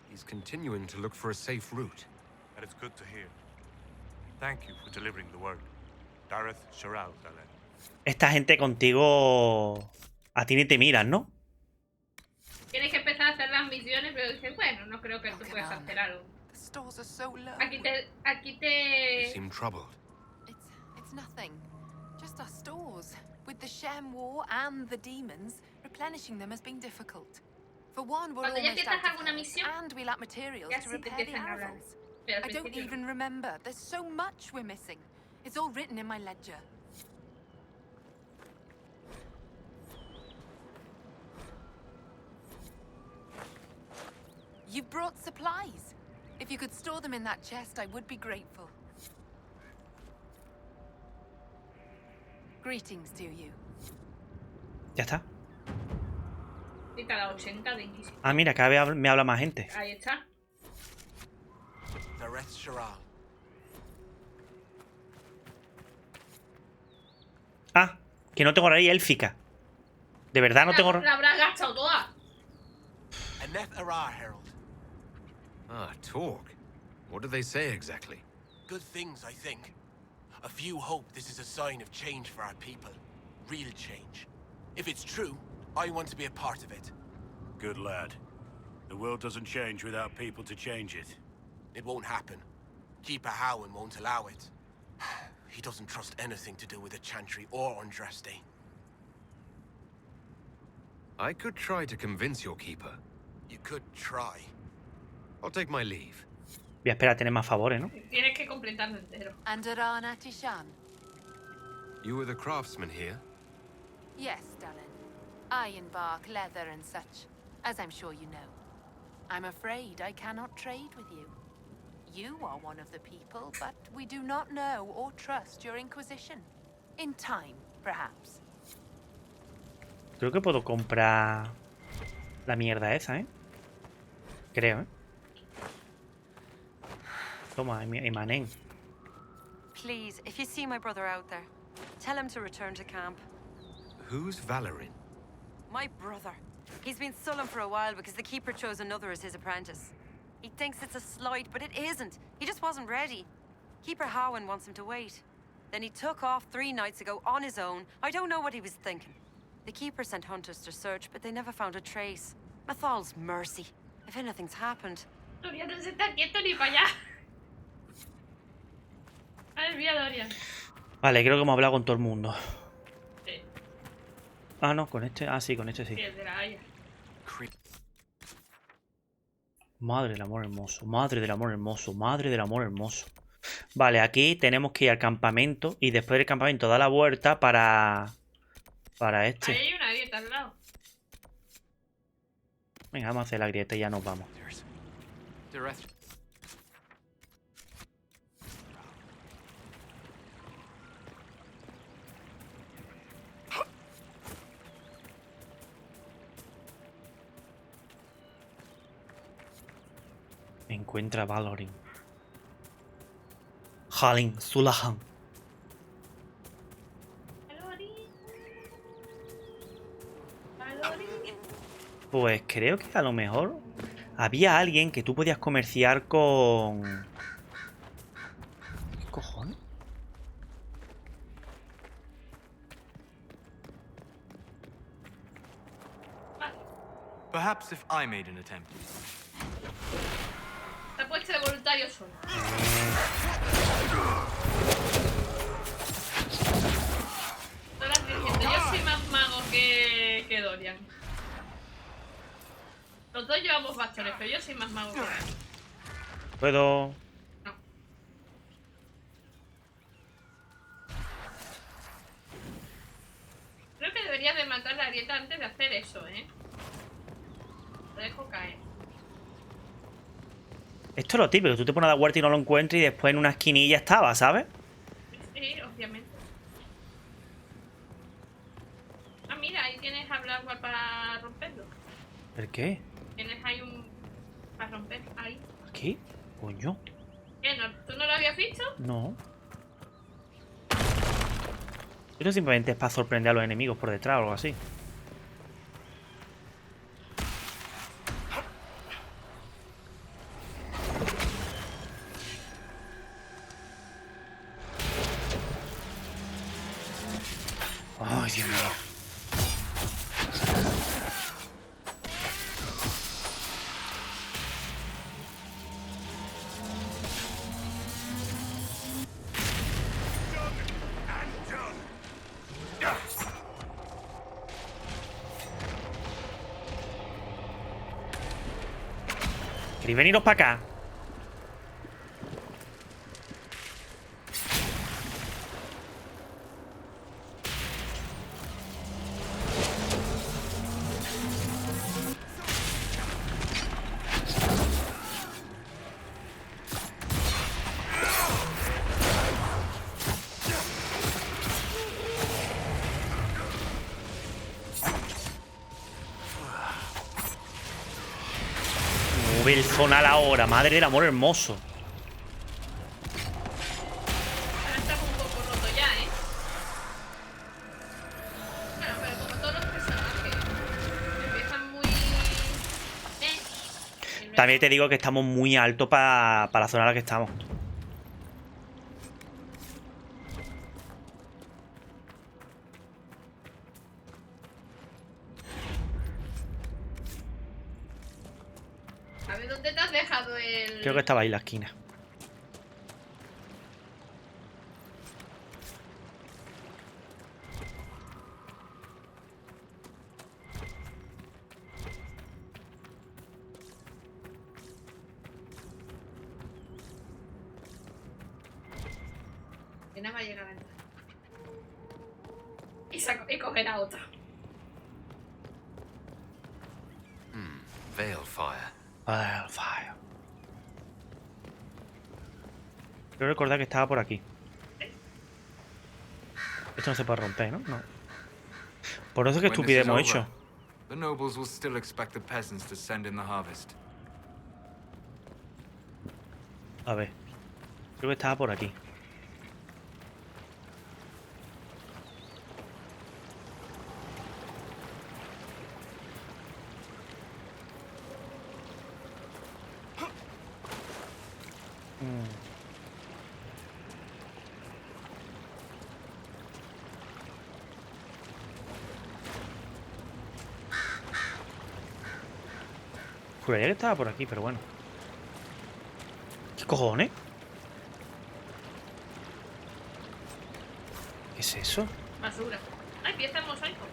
[SPEAKER 4] He's continuing to look for a safe route.
[SPEAKER 13] That is good to hear. Thank you for delivering the word. Dareth Shiral, Delenn.
[SPEAKER 1] Esta gente contigo... A ti ni te miran, ¿no?
[SPEAKER 2] Tienes que empezar a hacer las misiones, pero dices, bueno, no creo que tú puedas hacer algo.
[SPEAKER 6] The stores are so low.
[SPEAKER 2] Aquí
[SPEAKER 4] You
[SPEAKER 2] te...
[SPEAKER 4] seem troubled.
[SPEAKER 6] It's nothing. Just our stores. With the Shem War and the demons, replenishing them has been difficult. For one, we're
[SPEAKER 2] Cuando ya
[SPEAKER 6] almost
[SPEAKER 2] empiezas
[SPEAKER 6] out of
[SPEAKER 2] alguna
[SPEAKER 6] herbs,
[SPEAKER 2] misión,
[SPEAKER 6] and we lack materials
[SPEAKER 2] ya
[SPEAKER 6] to
[SPEAKER 2] sí te
[SPEAKER 6] repair the
[SPEAKER 2] empiezan a hablar.
[SPEAKER 6] arrows.
[SPEAKER 2] Pero al
[SPEAKER 6] I don't
[SPEAKER 2] principio no.
[SPEAKER 6] even remember. There's so much we're missing. It's all written in my ledger. You've brought supplies. If you could store them in that chest, I would be grateful. Greetings to you.
[SPEAKER 1] Ya está.
[SPEAKER 2] Y cada 80 de Inquisition.
[SPEAKER 1] Ah, mira, cada vez me habla más gente.
[SPEAKER 2] Ahí está.
[SPEAKER 1] Ah, que no tengo raíz élfica. De verdad no tengo...
[SPEAKER 2] La habrás gastado toda.
[SPEAKER 4] Ah, talk. What do they say exactly?
[SPEAKER 14] Good things, I think. A few hope this is a sign of change for our people. Real change. If it's true, I want to be a part of it.
[SPEAKER 10] Good lad. The world doesn't change without people to change it.
[SPEAKER 14] It won't happen. Keeper Howard won't allow it. He doesn't trust anything to do with the Chantry or Andraste.
[SPEAKER 4] I could try to convince your keeper.
[SPEAKER 14] You could try.
[SPEAKER 4] I'll take my leave.
[SPEAKER 1] Voy a esperar a tener más favores, ¿no?
[SPEAKER 2] Tienes que completarlo entero.
[SPEAKER 6] Andarana Tishan.
[SPEAKER 4] You were the craftsman here?
[SPEAKER 6] Yes, darling. Ironbark, leather and such, as I'm sure you know. I'm afraid I cannot trade with you. You are one of the people, but we do not know or trust your Inquisition. In time, perhaps.
[SPEAKER 1] Creo que puedo comprar la mierda esa, ¿eh? Creo, ¿eh? Toma, Imanen.
[SPEAKER 12] Please, if you see my brother out there, tell him to return to camp.
[SPEAKER 4] Who's Valerin?
[SPEAKER 12] My brother. He's been sullen for a while because the Keeper chose another as his apprentice. He thinks it's a slight, but it isn't. He just wasn't ready. Keeper Howen wants him to wait. Then he took off 3 nights ago on his own. I don't know what he was thinking. The Keeper sent hunters to search, but they never found a trace. Mathal's mercy. If anything's happened.
[SPEAKER 2] Dorian no se está quieto ni para allá. Madre mía, Dorian.
[SPEAKER 1] Vale, creo que hemos hablado con todo el mundo.
[SPEAKER 2] Sí.
[SPEAKER 1] Ah, no, con este. Ah, sí, con este sí.
[SPEAKER 2] Sí, el de la Haya.
[SPEAKER 1] Madre del amor hermoso, madre del amor hermoso, madre del amor hermoso. Vale, aquí tenemos que ir al campamento y después del campamento dar la vuelta para este.
[SPEAKER 2] Ahí hay una grieta al lado.
[SPEAKER 1] Venga, vamos a hacer la grieta y ya nos vamos. Encuentra a Valorin. Halin, Sulahan. Pues creo que a lo mejor había alguien que tú podías comerciar con... ¿Qué cojones?
[SPEAKER 11] Perhaps if I made an attempt.
[SPEAKER 2] Se ha puesto de voluntario solo. Estás diciendo, yo soy más mago que Dorian. Los dos llevamos bastones, pero yo soy más mago que Dorian.
[SPEAKER 1] Puedo...
[SPEAKER 2] No. Creo que deberías de matar la grieta antes de hacer eso, ¿eh? Lo dejo caer.
[SPEAKER 1] Esto es lo típico, tú te pones a dar vuelta y no lo encuentras y después en una esquinilla estaba, ¿sabes?
[SPEAKER 2] Sí, obviamente. Ah, mira, ahí tienes hablar para romperlo.
[SPEAKER 1] ¿El qué?
[SPEAKER 2] Tienes ahí un... para romper, ahí.
[SPEAKER 1] ¿Aquí? Coño.
[SPEAKER 2] ¿Qué? ¿No? ¿Tú no lo habías visto?
[SPEAKER 1] No. Esto simplemente es para sorprender a los enemigos por detrás o algo así. Ay, Dios mío. ¿Queréis veniros para acá? ve el zonal ahora. Madre del amor hermoso.
[SPEAKER 2] Ahora estamos un poco roto ya, ¿eh? Bueno, pero como todos los personajes empiezan muy...
[SPEAKER 1] También te digo que estamos muy alto para la zona en la que estamos.
[SPEAKER 2] A ver, ¿dónde te has dejado el...?
[SPEAKER 1] Creo que estaba ahí en la esquina.
[SPEAKER 2] Y nada más llega a entrar. Y coger a otro.
[SPEAKER 4] Veilfire.
[SPEAKER 1] Veilfire. Quiero recordar que estaba por aquí. Esto no se puede romper, ¿no? No. Por eso que estupidez hemos hecho.
[SPEAKER 11] The nobles will still expect the peasants to send in the harvest.
[SPEAKER 1] A ver. Creo que estaba por aquí. Juraría que estaba por aquí, pero bueno. ¿Qué cojones? ¿Qué es eso?
[SPEAKER 2] Basura. Ay, pieza en mosaico.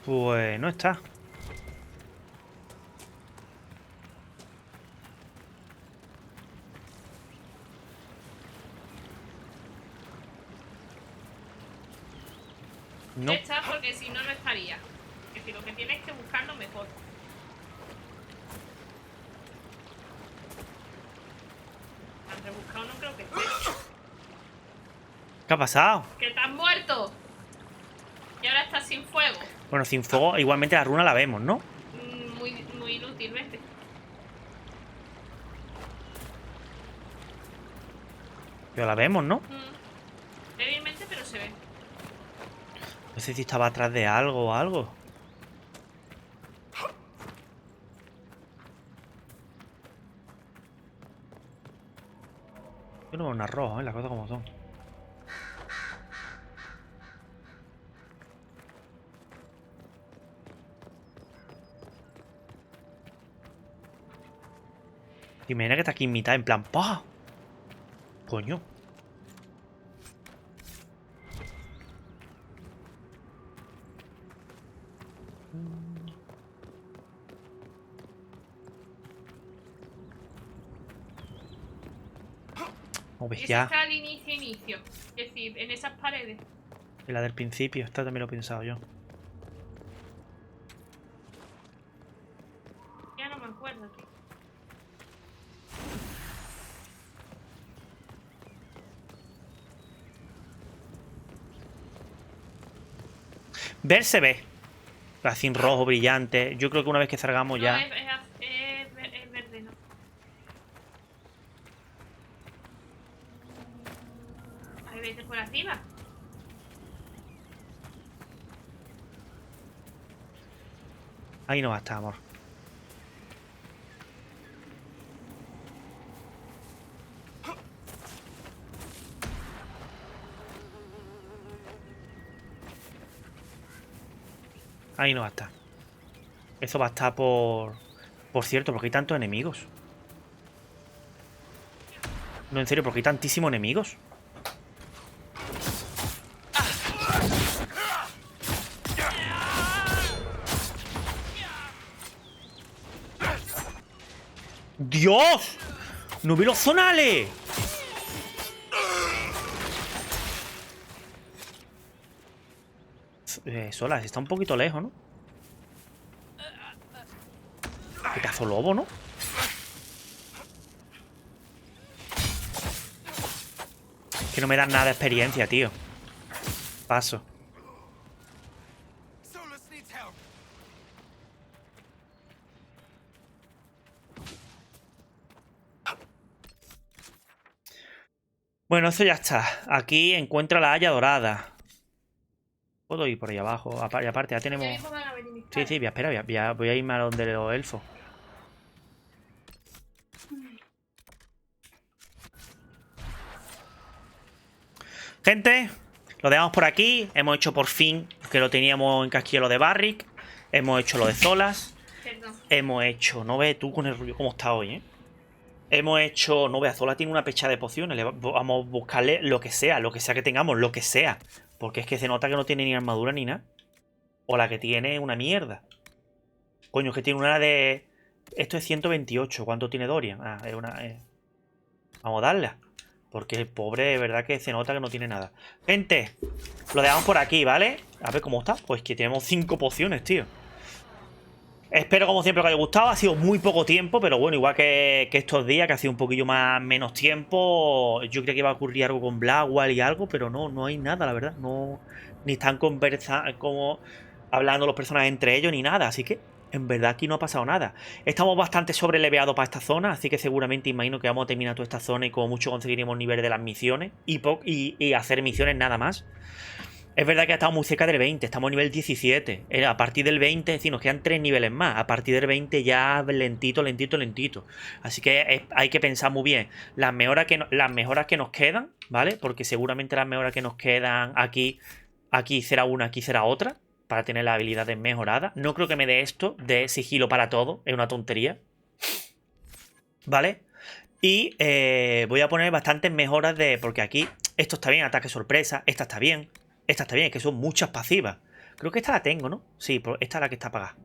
[SPEAKER 1] Pues no está. No.
[SPEAKER 2] Está porque si no, no estaría. Es decir, lo que tienes que buscarlo mejor. Al rebuscado no creo que esté.
[SPEAKER 1] ¿Qué ha pasado?
[SPEAKER 2] ¡Que te has muerto! Y ahora estás sin fuego.
[SPEAKER 1] Bueno, sin fuego, igualmente la runa la vemos, ¿no?
[SPEAKER 2] Muy inútilmente.
[SPEAKER 1] Pero la vemos, ¿no?
[SPEAKER 2] Débilmente, pero se ve.
[SPEAKER 1] No sé si estaba atrás de algo o algo. Yo no veo una roja, las cosas como son. Y me viene que está aquí en mitad, en plan, ¡pah! Coño. Vamos
[SPEAKER 2] Ese
[SPEAKER 1] ya.
[SPEAKER 2] está al inicio. Es decir, en esas paredes.
[SPEAKER 1] En la del principio, esta también lo he pensado yo.
[SPEAKER 2] Ya no me acuerdo, tío.
[SPEAKER 1] Ver se ve. Así en rojo, brillante. Yo creo que una vez que salgamos ya.
[SPEAKER 2] No, es verde, ¿no? Ahí vete por arriba.
[SPEAKER 1] Ahí no va a estar, amor. Ahí no va a estar. Eso va a estar por... Por cierto, porque hay tantos enemigos. No, en serio, porque hay tantísimos enemigos. ¡Dios! ¡No vi los zonales! Solas, está un poquito lejos, ¿no? Qué cazo lobo, ¿no? Que no me dan nada de experiencia, tío. Paso. Bueno, eso ya está. Aquí encuentra la haya dorada. Puedo ir por ahí abajo. Aparte, ya tenemos... Sí, voy a esperar. Voy a irme a donde los elfos. Gente, lo dejamos por aquí. Hemos hecho por fin, que lo teníamos en casquillo, lo de Barrick. Hemos hecho lo de Zolas. Hemos hecho... No ves tú con el rubio cómo está hoy, ¿eh? Hemos hecho... No veas, Zola tiene una pecha de pociones. Vamos a buscarle lo que sea que tengamos, lo que sea. Porque es que se nota que no tiene ni armadura ni nada. O la que tiene una mierda. Coño, es que tiene una de... Esto es 128. ¿Cuánto tiene Dorian? Ah, es una... Vamos a darla. Porque el pobre, de verdad que se nota que no tiene nada. Gente, lo dejamos por aquí, ¿vale? A ver cómo está. Pues que tenemos 5 pociones, tío. Espero, como siempre, que os haya gustado. Ha sido muy poco tiempo, pero bueno, igual que estos días, que ha sido un poquillo menos tiempo. Yo creía que iba a ocurrir algo con Blackwell y algo, pero no hay nada, la verdad. No, ni están conversando, como hablando los personajes entre ellos, ni nada. Así que, en verdad, aquí no ha pasado nada. Estamos bastante sobreleveados para esta zona, así que seguramente imagino que vamos a terminar toda esta zona y como mucho conseguiremos nivel de las misiones y hacer misiones nada más. Es verdad que estamos muy cerca del 20, estamos a nivel 17. A partir del 20, es decir, nos quedan 3 niveles más. A partir del 20 ya lentito. Así que hay que pensar muy bien las mejoras que nos quedan, ¿vale? Porque seguramente las mejoras que nos quedan aquí será una, aquí será otra, para tener las habilidades mejoradas. No creo que me dé esto de sigilo para todo, es una tontería, ¿vale? Y voy a poner bastantes mejoras porque aquí esto está bien, ataque sorpresa, esta está bien, es que son muchas pasivas. Creo que esta la tengo, ¿no? Sí, pues esta es la que está apagada.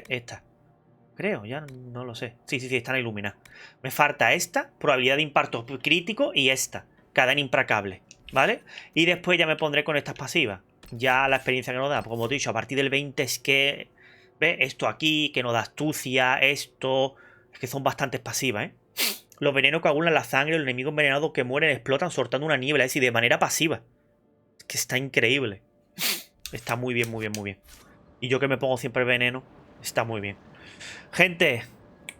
[SPEAKER 1] Esta. Creo, ya no lo sé. Sí, están iluminadas. Me falta esta, probabilidad de impacto crítico, y esta, cadena implacable, ¿vale? Y después ya me pondré con estas pasivas. Ya la experiencia que nos da, como os he dicho, a partir del 20 es que... ¿Ves? Esto aquí, que nos da astucia, esto... Es que son bastantes pasivas, ¿eh? Los venenos coagulan la sangre, los enemigos envenenados que mueren explotan soltando una niebla, es decir, de manera pasiva. Es que está increíble. Está muy bien. Y yo que me pongo siempre veneno, está muy bien. Gente,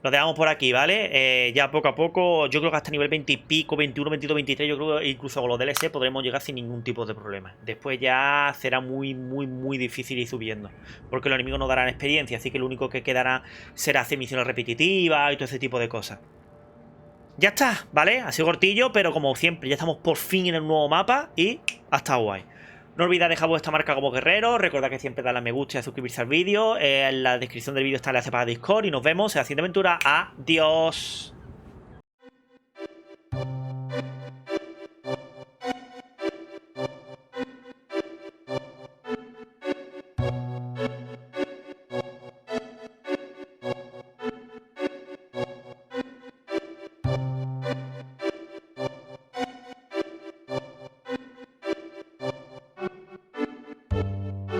[SPEAKER 1] lo dejamos por aquí, ¿vale? Ya poco a poco, yo creo que hasta nivel 20 y pico, 21, 22, 23, yo creo que incluso con los DLC podremos llegar sin ningún tipo de problema. Después ya será muy difícil ir subiendo, porque los enemigos no darán experiencia, así que lo único que quedará será hacer misiones repetitivas y todo ese tipo de cosas. Ya está, ¿vale? Ha sido cortillo, pero como siempre, ya estamos por fin en el nuevo mapa y hasta guay. No olvidéis dejar vuestra marca como guerrero. Recordad que siempre darle a me gusta y a suscribirse al vídeo. En la descripción del vídeo está el enlace para Discord. Y nos vemos en la siguiente aventura. Adiós.